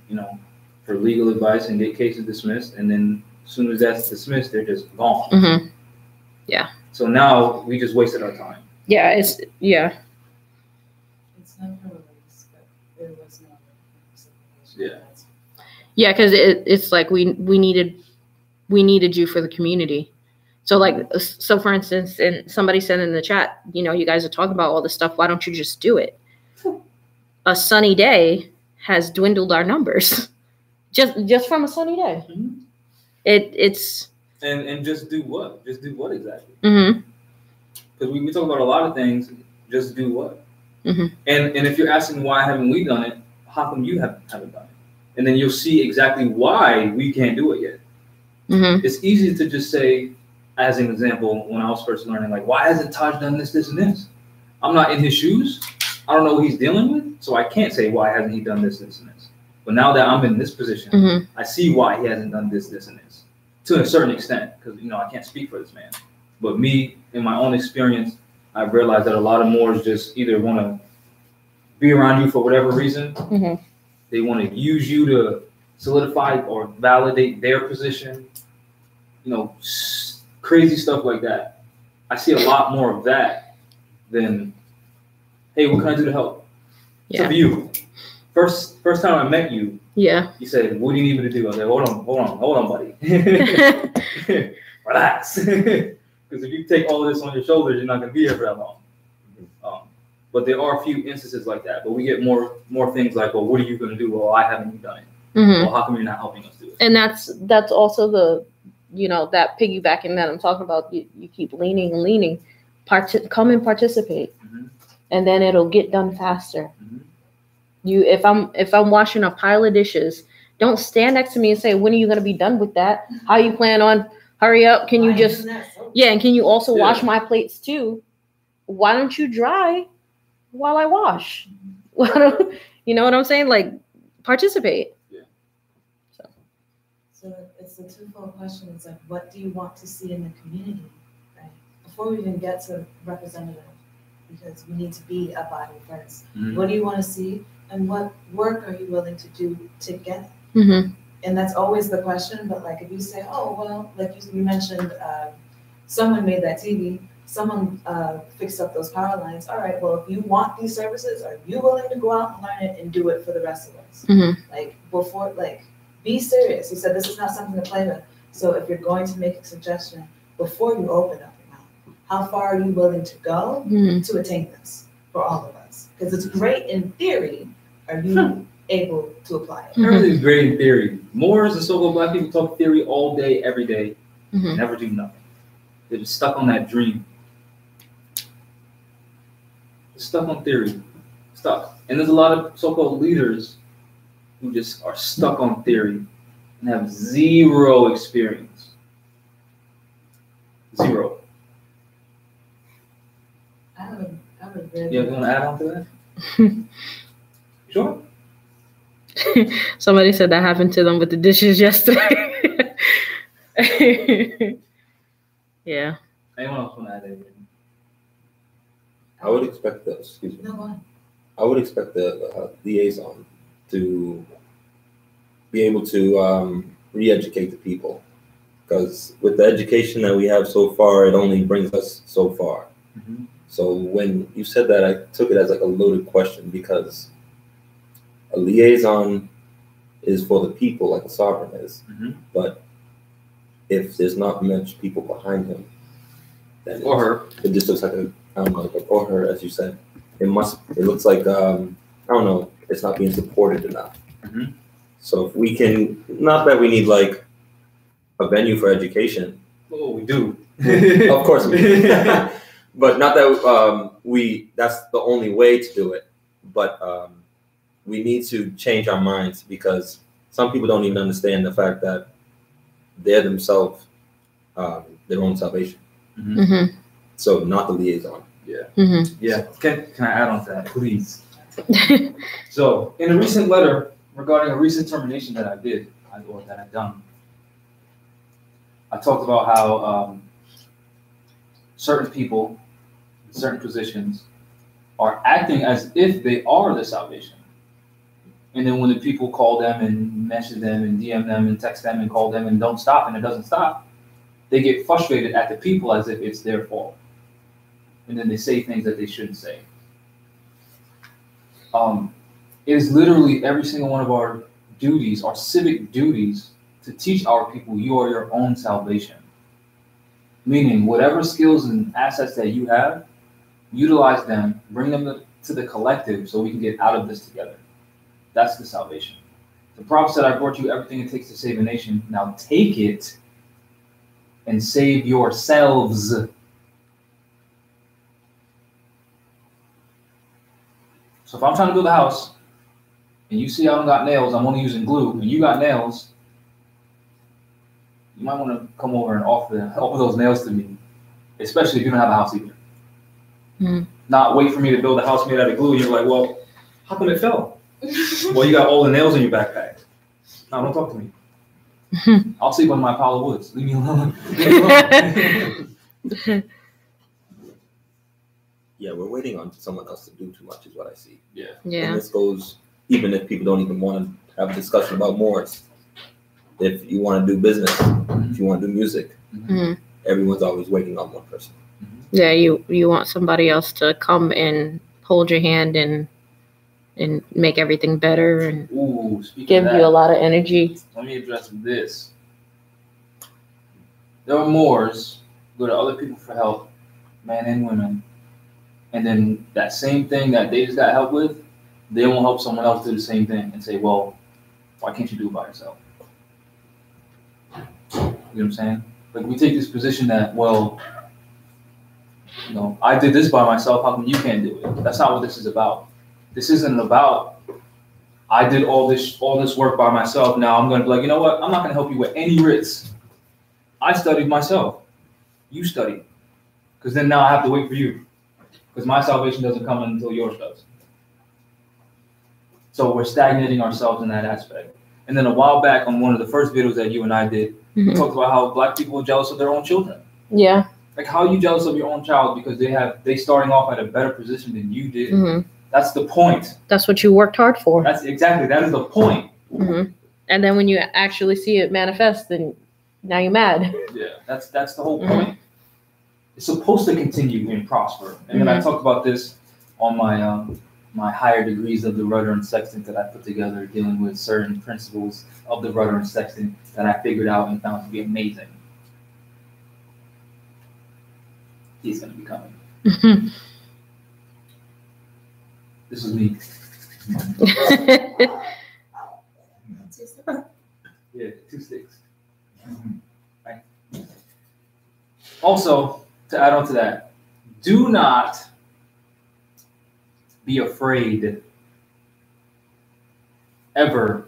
for legal advice and get cases dismissed, and then as soon as that's dismissed, they're just gone. Mm-hmm. Yeah. So now we just wasted our time. Yeah, it's never released, but there was no Yeah. Yeah, because it's like we needed we needed you for the community. So so for instance, and somebody said in the chat, you guys are talking about all this stuff. Why don't you just do it? A sunny day has dwindled our numbers just from a sunny day. Mm-hmm. It's and just do what? Just do what exactly? Mm-hmm. Because we talk about a lot of things. Just do what? Mm-hmm. And if you're asking why haven't we done it, how come you haven't done it? And then you'll see exactly why we can't do it yet. Mm-hmm. It's easy to just say, as an example, when I was first learning, like, why hasn't Taj done this, this, and this? I'm not in his shoes. I don't know what he's dealing with, so I can't say why hasn't he done this, this, and this. But now that I'm in this position, Mm-hmm. I see why he hasn't done this, this, and this to a certain extent, because I can't speak for this man. But me, in my own experience, I've realized that a lot of Moors just either want to be around you for whatever reason. Mm-hmm. They want to use you to solidify or validate their position. Crazy stuff like that. I see a lot more of that than, hey, what can I do to help? Yeah. So for you, first time I met you, Yeah. you said, what do you need me to do? I was like, hold on, buddy. Relax. Because if you take all of this on your shoulders, you're not going to be here for that long. But there are a few instances like that. But we get more things like, well, what are you going to do? Well, why haven't you done it? Mm-hmm. Well, how come you're not helping us do it? And that's also the, that piggybacking that I'm talking about. You keep leaning. Come and participate, Mm-hmm. and then it'll get done faster. Mm-hmm. If I'm washing a pile of dishes, don't stand next to me and say, when are you going to be done with that? How you plan on? Hurry up. Can you just, and can you also wash my plates too? Why don't you dry while I wash? You know what I'm saying? Like, participate. Yeah. So it's a twofold question. It's like, what do you want to see in the community, right? Before we even get to representative, because we need to be a body first. Mm-hmm. What do you want to see, and what work are you willing to do to get it? Mm-hmm. And that's always the question. But like, if you say, oh, well, like you mentioned, someone made that TV, someone fixed up those power lines. All right, well, if you want these services, are you willing to go out and learn it and do it for the rest of us? Mm-hmm. Be serious. He said, this is not something to play with. So if you're going to make a suggestion, before you open up your mouth, how far are you willing to go to attain this for all of us? Because it's great in theory. Are you able to apply it? Everything's great in theory. Moors and so-called Black people talk theory all day, every day, Mm-hmm. never do nothing. They're just stuck on that dream. Stuck on theory. Stuck. And there's a lot of so-called leaders who just are stuck on theory and have zero experience. Zero. I would really. You want to add on to that? Sure. Somebody said that happened to them with the dishes yesterday. Yeah. Anyone else want to add anything? I would expect the, excuse me. No, go on. I would expect the liaison to be able to re-educate the people, because with the education that we have so far, it only brings us so far. Mm-hmm. So when you said that, I took it as like a loaded question, because a liaison is for the people, like a sovereign is. Mm-hmm. But if there's not much people behind him, then Or her. it just looks like a, I don't know, like a, or her, as you said. It looks like, I don't know, it's not being supported enough. Mm-hmm. So if we can, not that we need like a venue for education. Oh, we do. Of course we do. But not that that's the only way to do it. But we need to change our minds, because some people don't even understand the fact that they're themselves their own salvation. Mm-hmm. Mm-hmm. So not the liaison. Yeah. Mm-hmm. Yeah. Can I add on to that, please? So, in a recent letter regarding a recent termination that I did, or that I've done, I talked about how certain people in certain positions are acting as if they are the salvation. And then when the people call them and message them and DM them and text them and call them and don't stop and it doesn't stop, they get frustrated at the people as if it's their fault. And then they say things that they shouldn't say. It is literally every single one of our duties, our civic duties, to teach our people you are your own salvation. Meaning, whatever skills and assets that you have, utilize them, bring them to the collective so we can get out of this together. That's the salvation. The prophet said, I brought you everything it takes to save a nation. Now take it and save yourselves. So if I'm trying to build a house, and you see I don't got nails, I'm only using glue, and you got nails, you might want to come over and offer those nails to me, especially if you don't have a house either. Mm. Not wait for me to build a house made out of glue, and you're like, well, how come it fell? Well, you got all the nails in your backpack. No, don't talk to me. I'll sleep on my pile of woods. Leave me alone. Yeah, we're waiting on someone else to do too much is what I see. Yeah. And this goes, even if people don't even want to have a discussion about Moors. If you want to do business, if you want to do music, everyone's always waiting on one person. Yeah, you want somebody else to come and hold your hand and make everything better and give you a lot of energy. Let me address this. There are Moors go to other people for help, men and women, and then that same thing that they just got help with, they won't help someone else do the same thing and say, well, why can't you do it by yourself? You know what I'm saying? Like, we take this position that, well, you know, I did this by myself, how come you can't do it? That's not what this is about. This isn't about, I did all this work by myself, now I'm going to be like, you know what, I'm not going to help you with any writs. I studied myself. You studied. Because then now I have to wait for you. Because my salvation doesn't come until yours does. So we're stagnating ourselves in that aspect. And then a while back on one of the first videos that you and I did, we talked about how Black people are jealous of their own children. Yeah. Like, how are you jealous of your own child because they starting off at a better position than you did? That's the point. That's what you worked hard for. That is the point. And then when you actually see it manifest, then now you're mad. Yeah, that's the whole point. It's supposed to continue and prosper. And then I talked about this on my my higher degrees of the rudder and sextant that I put together, dealing with certain principles of the rudder and sextant that I figured out and found to be amazing. He's going to be coming. This is me. Yeah, 2 sticks. Right. Also, to add on to that, do not be afraid ever.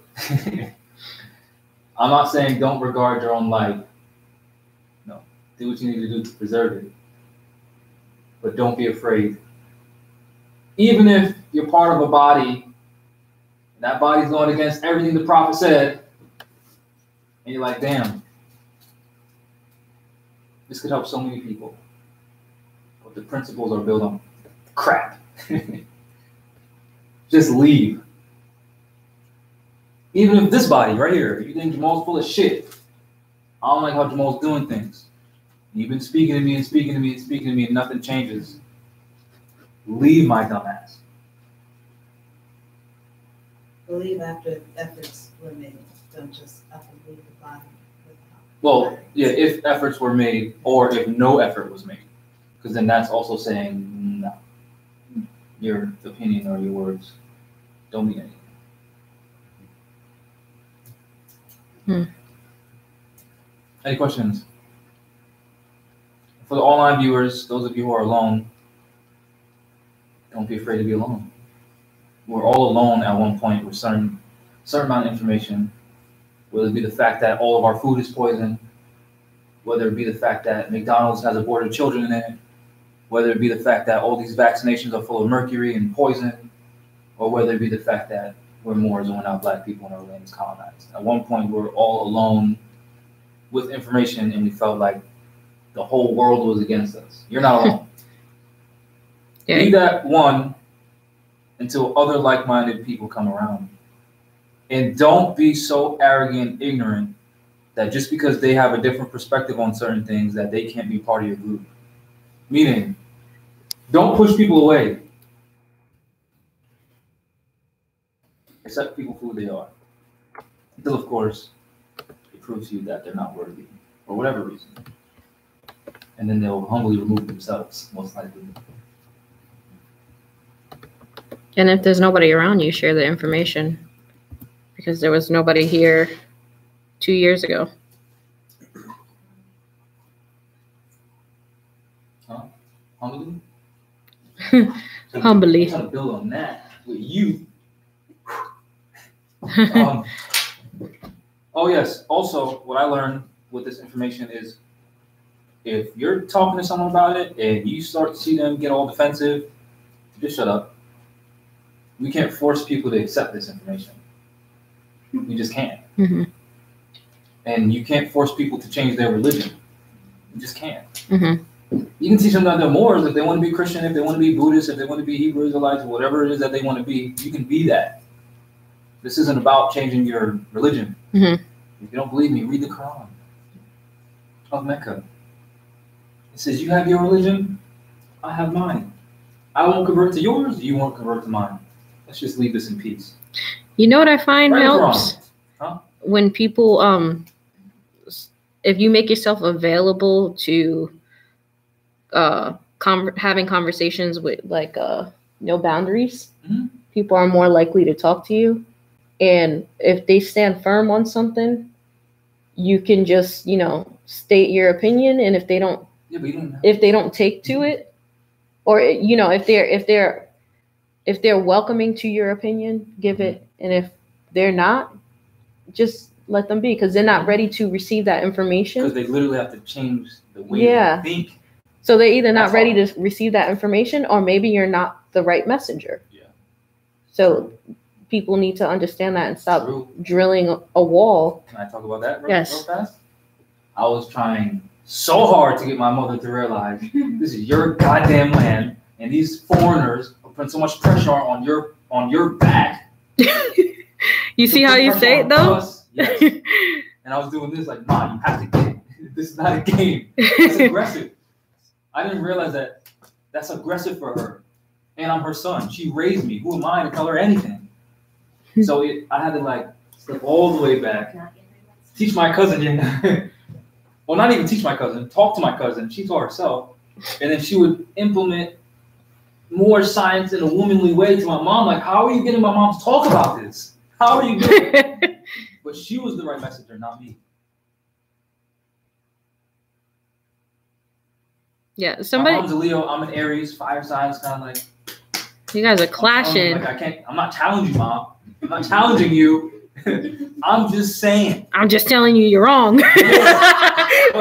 I'm not saying don't regard your own life. No, do what you need to do to preserve it. But don't be afraid. Even if you're part of a body, and that body's going against everything the prophet said, and you're like, damn, this could help so many people. But the principles are built on crap. Just leave. Even if this body right here, you think Jamal's full of shit. I don't like how Jamal's doing things. You've been speaking to me and speaking to me and speaking to me and nothing changes. Leave my dumb ass. Believe after efforts were made. Don't just up and leave the body. Well, yeah, if efforts were made or if no effort was made. Because then that's also saying, no, your opinion or your words don't mean anything. Any questions? For the online viewers, those of you who are alone, don't be afraid to be alone. We're all alone at one point with certain amount of information, whether it be the fact that all of our food is poisoned, whether it be the fact that McDonald's has aborted children in it, whether it be the fact that all these vaccinations are full of mercury and poison, or whether it be the fact that we're Moors and we're not Black people and our land is colonized. At one point, we were all alone with information and we felt like the whole world was against us. You're not alone. Be that one until other like-minded people come around. And don't be so arrogant, ignorant, that just because they have a different perspective on certain things that they can't be part of your group. Meaning, don't push people away. Accept people for who they are. Until, of course, they prove to you that they're not worthy for whatever reason. And then they'll humbly remove themselves, most likely. And if there's nobody around you, share the information, because there was nobody here 2 years ago. Humbly? Humbly. I'm trying to build on that with you. Oh yes. Also, what I learned with this information is, if you're talking to someone about it and you start to see them get all defensive, just shut up. We can't force people to accept this information. We just can't. Mm-hmm. And you can't force people to change their religion. You just can't. Mm-hmm. You can teach them that they're Moors if they want to be Christian, if they want to be Buddhist, if they want to be Hebrew Israelites, whatever it is that they want to be. You can be that. This isn't about changing your religion. Mm-hmm. If you don't believe me, read the Quran of Mecca. It says, you have your religion, I have mine. I won't convert to yours, you won't convert to mine. Let's just leave this in peace. You know what I find Right or helps? wrong? Huh? When people, if you make yourself available to having conversations with no boundaries, Mm-hmm. people are more likely to talk to you. And if they stand firm on something, you can just, state your opinion. And if they don't, Yeah, but you don't know. if they don't take to it, or if they're welcoming to your opinion, give it. And if they're not, just let them be, because they're not ready to receive that information. Because they literally have to change the way Yeah. they think. So they're either not That's ready all. to receive that information, or maybe you're not the right messenger. Yeah. So people need to understand that and stop True. drilling a wall. Can I talk about that real Yes. fast? I was trying so hard to get my mother to realize this is your goddamn land, and these foreigners are putting so much pressure on your back. You see how you say it though? Us. Yes. And I was doing this like, Mom, you have to get it. This is not a game. That's aggressive. I didn't realize that that's aggressive for her. And I'm her son. She raised me. Who am I to tell her anything? So I had to step all the way back, teach my cousin, well, not even teach my cousin, talk to my cousin. She taught herself. And then she would implement more science in a womanly way to my mom. Like, how are you getting my mom to talk about this? How are you doing it? But she was the right messenger, not me. Yeah, My somebody. mom's a Leo. I'm an Aries. Fire signs, kind of like. You guys are clashing. I'm not challenging you, Mom. I'm not challenging you. I'm just saying. I'm just telling you, you're wrong. But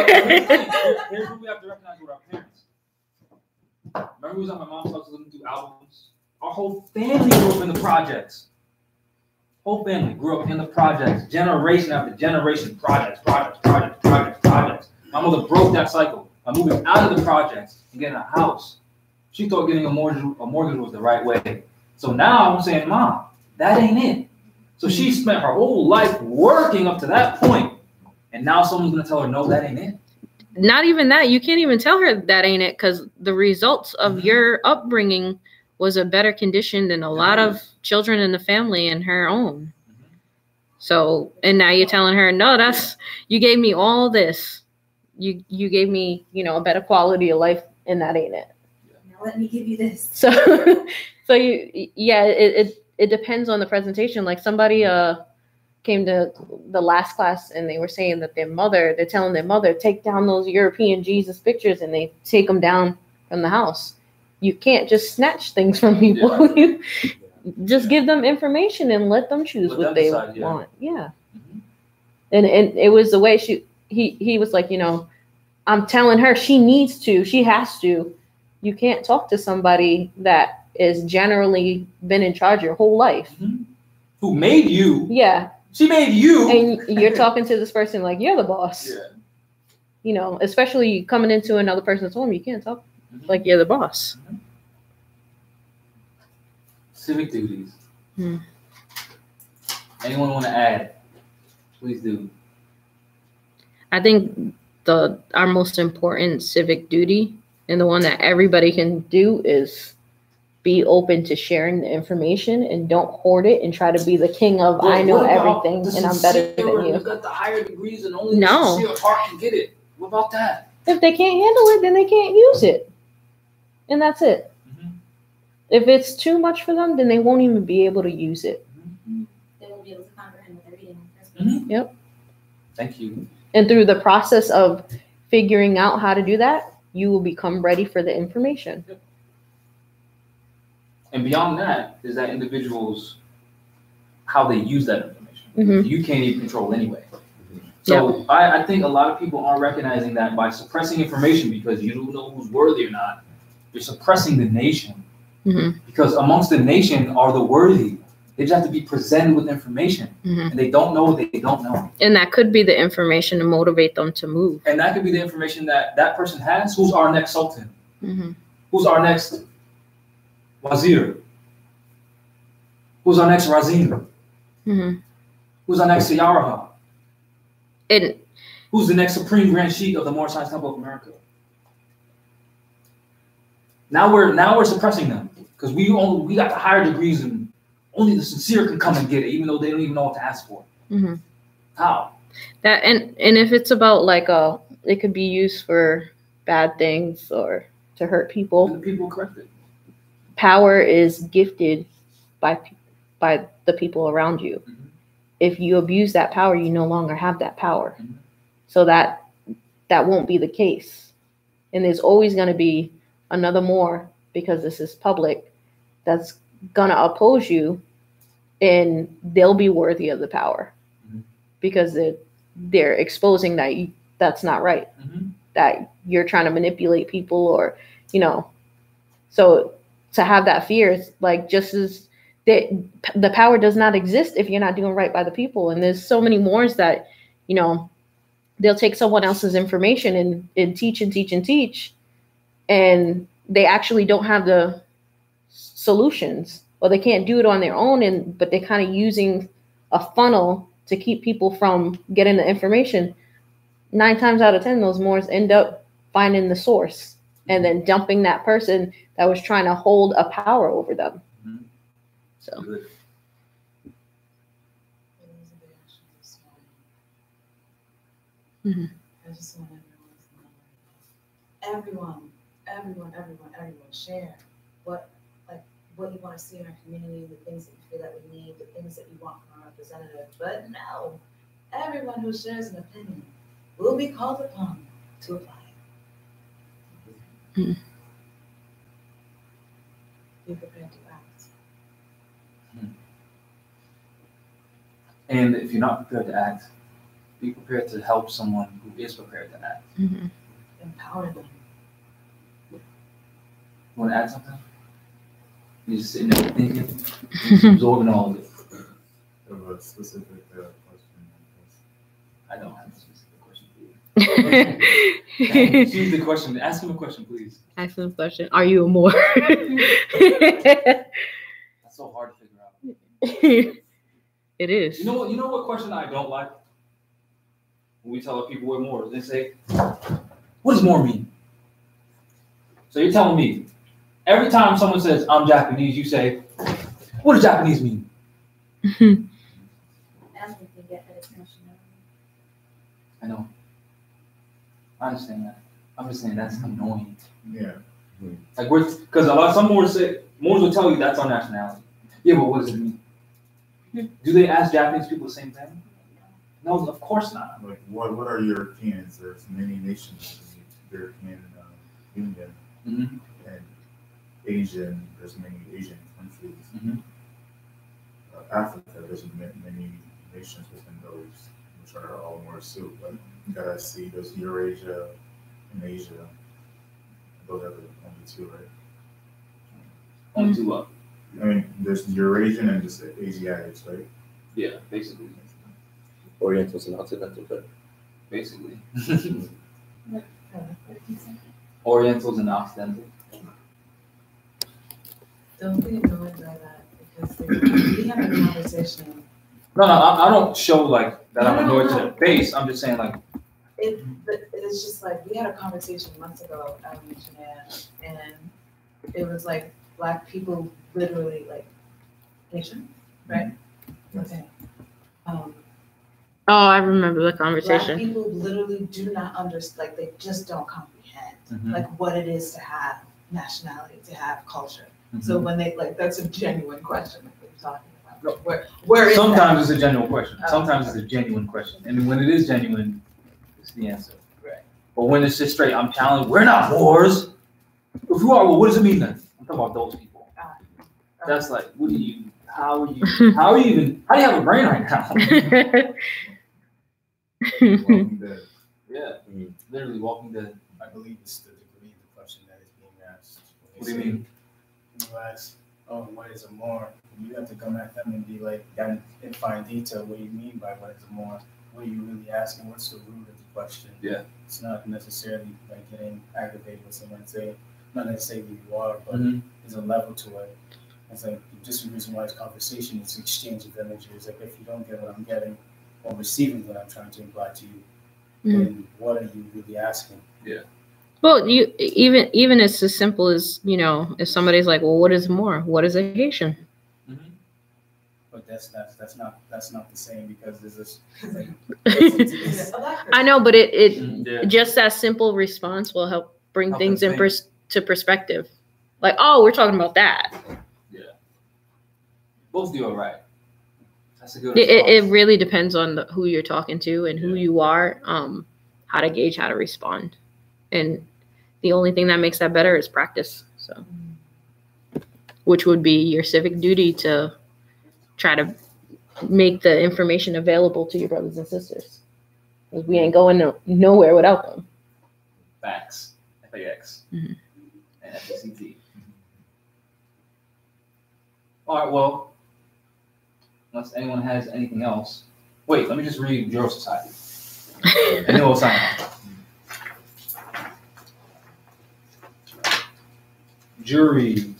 here's what we have to recognize with our parents. Remember we was at my mom's house looking through albums? Our whole family grew up in the projects. Whole family grew up in the projects. Generation after generation. Projects. My mother broke that cycle by moving out of the projects and getting a house. She thought getting a mortgage was the right way. So now I'm saying, Mom, that ain't it. So she spent her whole life working up to that point, and now someone's gonna tell her, no, that ain't it. Not even that. You can't even tell her that ain't it, because the results of your upbringing was a better condition than a lot of children in the family and her own. So, and now you're telling her, no, you gave me all this. You gave me, a better quality of life, and that ain't it. Now let me give you this. So it depends on the presentation. Like somebody came to the last class and they were saying that they're telling their mother, take down those European Jesus pictures, and they take them down from the house. You can't just snatch things from people. Yeah. Just give them information and let them choose what they decide, want. Yeah. Mm-hmm. And it was the way he was like, I'm telling her she has to. You can't talk to somebody that is generally been in charge your whole life. Mm-hmm. Who made you? Yeah. She made you. And you're talking to this person like you're the boss. Yeah. Especially coming into another person's home, you can't talk like you're the boss. Mm-hmm. Civic duties. Anyone want to add? Please do. I think our most important civic duty, and the one that everybody can do, is be open to sharing the information and don't hoard it and try to be the king of But I know what about everything the and I'm better sincere than who you. got the higher degrees and only No. the sincere heart can get it? What about that? If they can't handle it, then they can't use it. And that's it. Mhm. If it's too much for them, then they won't even be able to use it. They won't be able to comprehend what they're reading. Mhm. Yep. Thank you. And through the process of figuring out how to do that, you will become ready for the information. And beyond that is that individuals, how they use that information. Mhm. You can't even control anyway. So I think a lot of people aren't recognizing that by suppressing information because you don't know who's worthy or not, you're suppressing the nation. Mhm. Because amongst the nation are the worthy. They just have to be presented with information. Mhm. And they don't know what they don't know. And that could be the information to motivate them to move. And that could be the information that that person has. Who's our next sultan? Mhm. Who's our next wazir? Who's our next razin? Mhm. Who's our next sayaraha? And Who's the next Supreme Grand Sheikh of the Moorish Science Temple of America? Now we're suppressing them because we got the higher degrees and only the sincere can come and get it, even though they don't even know what to ask for. Mhm. How? that and if it's about like it could be used for bad things or to hurt And people. the people correct it. Power is gifted by the people around you. Mhm. If you abuse that power, you no longer have that power. Mhm. So that won't be the case. And there's always going to be another more, because this is public, that's going to oppose you, and they'll be worthy of the power Mhm. because they're exposing that's not right, Mhm. that you're trying to manipulate people, or so to have that fear is like just as the power does not exist if you're not doing right by the people. And there's so many Moors that they'll take someone else's information and teach and teach and teach, and they actually don't have the solutions, or they can't do it on their own, but they're kind of using a funnel to keep people from getting the information. 9 times out of 10, those Moors end up finding the source and then dumping that person that was trying to hold a power over them. Mhm. So Good. Mhm. I just want everyone share what you want to see in our community, the things that you feel that we need, the things that you want from our representative. But no, everyone who shares an opinion will be called upon to apply it. Mhm. Be prepared to act. And if you're not prepared to act, be prepared to help someone who is prepared to act. Mhm. Empower them. You want to add something? You're just sitting there thinking, just absorbing all of it. Have a specific question. I don't have a specific question for you. Choose the question. Ask him a question, please. Ask them a question. Are you a Moor? That's so hard to figure out. It is. You know what question I don't like? When we tell people we're Moors, they say, what does Moor mean? So you're telling me, every time someone says, I'm Japanese, you say, what does Japanese mean? I don't think they get that expression. I know. I understand that. I'm just saying that's annoying. Yeah. Like because some Moors will tell you that's our nationality. Yeah, but what does it mean? Do they ask Japanese people the same thing? No, of course not. Like, what are Europeans? There's many nations in the European Union, Mm-hmm. and Asian. There's many Asian countries. Mm-hmm. Africa, there's many nations within those, which are all more soup. But you gotta see there's Eurasia and Asia. Those are the only two, right? Only two up. I mean, there's Eurasian and just Asiatics, right? Yeah, basically. Orientals and Occidentals, right? Basically. What did you say? Orientals and Occidentals. Don't be annoyed by that because we had a conversation. No, I don't show like that I'm No, annoyed no. to their face. I'm just saying like, But it's just like we had a conversation months ago, and it was like Black people literally, like, Asian, right? Okay. Oh, I remember the Black conversation. people literally do not understand, like, they just don't comprehend, like, what it is to have nationality, to have culture. So when they, like, that's a genuine question that we're talking about. Where is Sometimes that? it's a genuine question. Sometimes it's a genuine question. And when it is genuine, it's the answer. Right. But when it's just straight, I'm challenged, we're not Moors. If you are, well, what does it mean then? I'm talking about those people. That's like, what do you, how do you have a brain right now? Walking Dead. Yeah, literally Walking Dead. I believe it's the degree of the question that is being asked. What do you mean? You ask, oh, what is a Moor? You have to come at them and be like, in fine detail, what do you mean by what is a Moor? What are you really asking? What's the root of the question? Yeah. It's not necessarily like getting aggravated with someone saying, not necessarily you are, but there's a level to it. It's like just the reason why it's conversation is exchange of images. Like if you don't get what I'm getting or receiving what I'm trying to imply to you, then what are you really asking? Yeah. Well, you even it's as simple as, you know, if somebody's like, well, what is Moor? What is a Haitian? But that's not the same because there's this. I know, but it just that simple response will help bring things in to perspective. Like, oh, we're talking about that. Yeah. Both do it right. That's a good It really depends on who you're talking to and who you are, how to gauge how to respond. And the only thing that makes that better is practice. So, which would be your civic duty to try to make the information available to your brothers and sisters. Because we ain't going nowhere without them. Facts. FAX. And FACT. All right, well, unless anyone has anything else. Wait, let me just read Bureau Society. And then we'll sign off. Jury.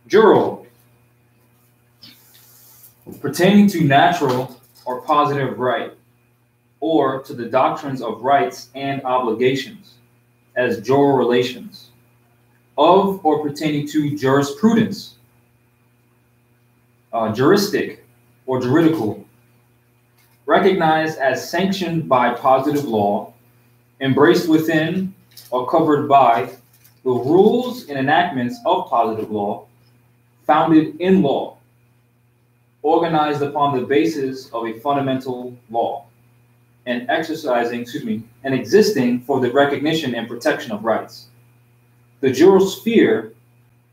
Juror. Pertaining to natural or positive right, or to the doctrines of rights and obligations, as juror relations, of or pertaining to jurisprudence, juristic or juridical, recognized as sanctioned by positive law, embraced within or covered by the rules and enactments of positive law, founded in law, organized upon the basis of a fundamental law, and and existing for the recognition and protection of rights. The jural sphere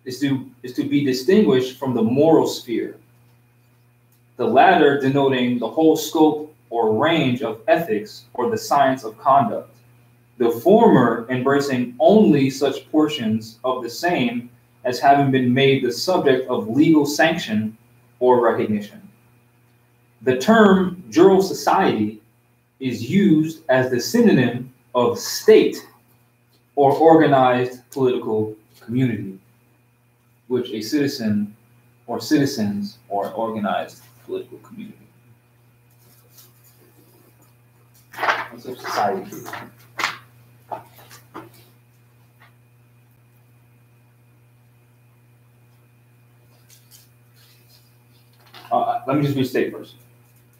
is to be distinguished from the moral sphere, the latter denoting the whole scope or range of ethics or the science of conduct, the former embracing only such portions of the same as having been made the subject of legal sanction or recognition. The term jural society is used as the synonym of state or organized political community, which a citizen or citizens or organized political community. What's a society? Let me just restate first.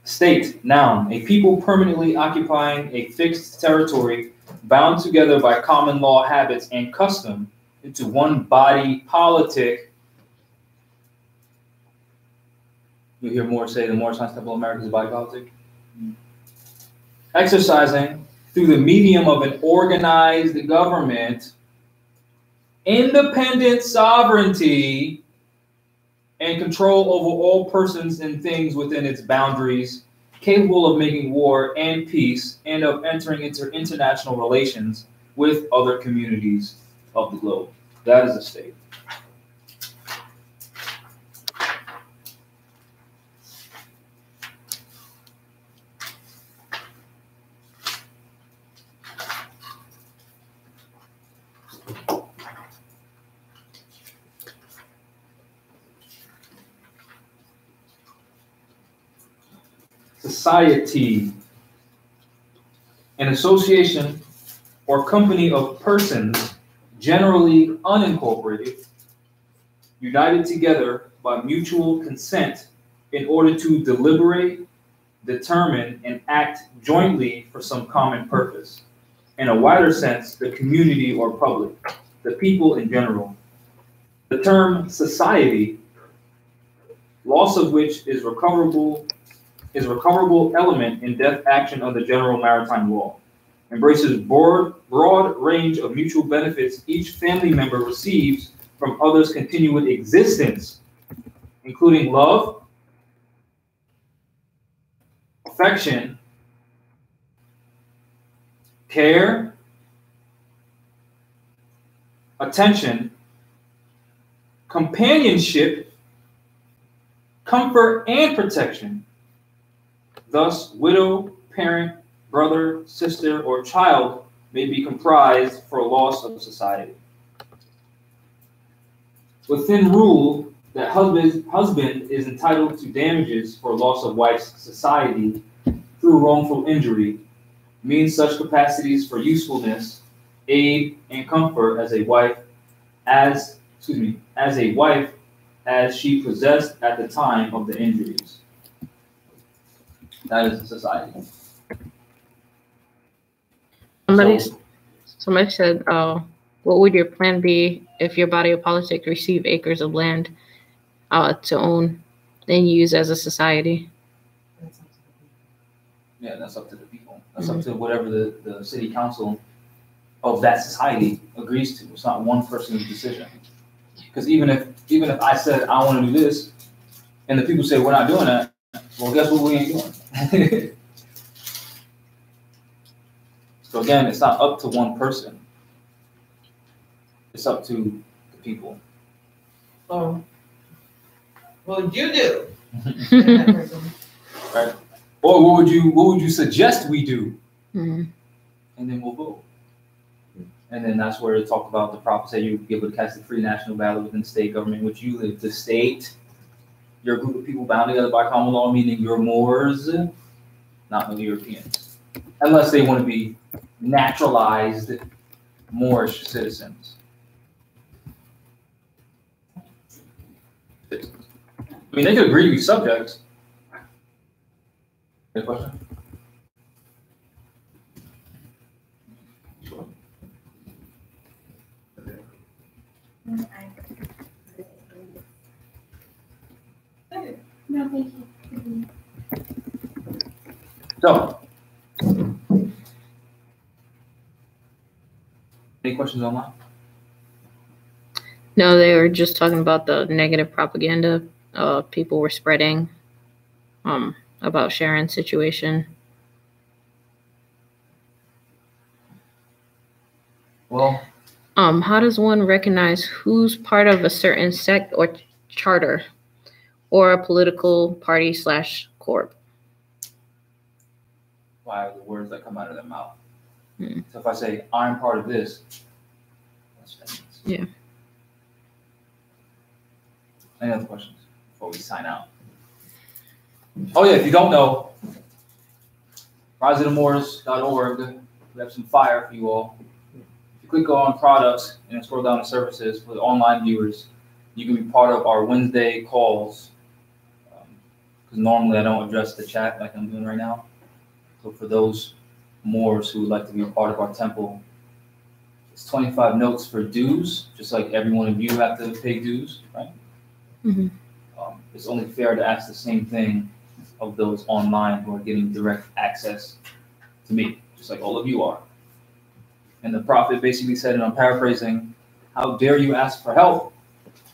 State, noun, a people permanently occupying a fixed territory, bound together by common law, habits, and custom into one body politic. You hear more say the Moorish Science Temple of America is body politic. Exercising through the medium of an organized government, independent sovereignty, and control over all persons and things within its boundaries, capable of making war and peace, and of entering into international relations with other communities of the globe. That is a state. Society, an association or company of persons generally unincorporated, united together by mutual consent in order to deliberate, determine, and act jointly for some common purpose. In a wider sense, the community or public, the people in general. The term society, loss of which is recoverable element in death action under general maritime law, embraces broad range of mutual benefits each family member receives from others' continued existence, including love, affection, care, attention, companionship, comfort, and protection. Thus, widow, parent, brother, sister, or child may be comprised for loss of society. Within rule that husband is entitled to damages for loss of wife's society through wrongful injury, means such capacities for usefulness, aid, and comfort as a wife as she possessed at the time of the injuries. That is a society. Somebody said, what would your plan be if your body of politic received acres of land to own and use as a society? Yeah, that's up to the people. That's up to whatever the city council of that society agrees to. It's not one person's decision. Because even if I said I want to do this, and the people say we're not doing that, well, guess what we ain't doing? So again, it's not up to one person. It's up to the people. Oh, well, you do. Right? Or what would you suggest we do? Mm-hmm. And then we'll vote. And then that's where it talked about the prophet said you would be able to cast a free national ballot within the state government in which you live. The state, you're a group of people bound together by common law, meaning you're Moors, not the Europeans. Unless they want to be naturalized Moorish citizens. I mean, they could agree to be subjects. Any question? No, thank you. So, any questions online? No, they were just talking about the negative propaganda people were spreading about Sharon's situation. Well, how does one recognize who's part of a certain sect or charter or a political party / corp? by the words that come out of their mouth. Hmm. So if I say, I'm part of this, that's what that means. Yeah. Any other questions before we sign out? Oh yeah, if you don't know, riseofthemoors.org, we have some fire for you all. If you click on products and scroll down to services for the online viewers, you can be part of our Wednesday calls. Because normally I don't address the chat like I'm doing right now. So for those Moors who would like to be a part of our temple, it's 25 notes for dues, just like every one of you have to pay dues, right? Mm-hmm. It's only fair to ask the same thing of those online who are getting direct access to me, just like all of you are. And the prophet basically said, and I'm paraphrasing, how dare you ask for help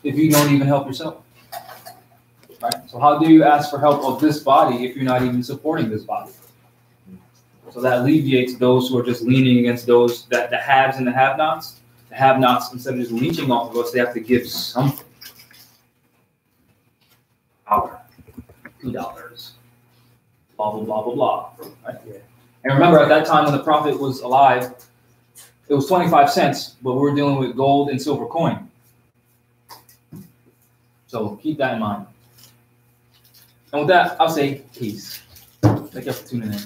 if you don't even help yourself? Right? So how dare you ask for help of this body if you're not even supporting this body? So that alleviates those who are just leaning against those, that the haves and the have-nots. The have-nots, instead of just leeching off of us, they have to give something. $1, $2, blah, blah, blah, blah, blah. Right? And remember, at that time when the prophet was alive, it was 25 cents, but we were dealing with gold and silver coin. So keep that in mind. And with that, I'll say peace. Thank you for tuning in.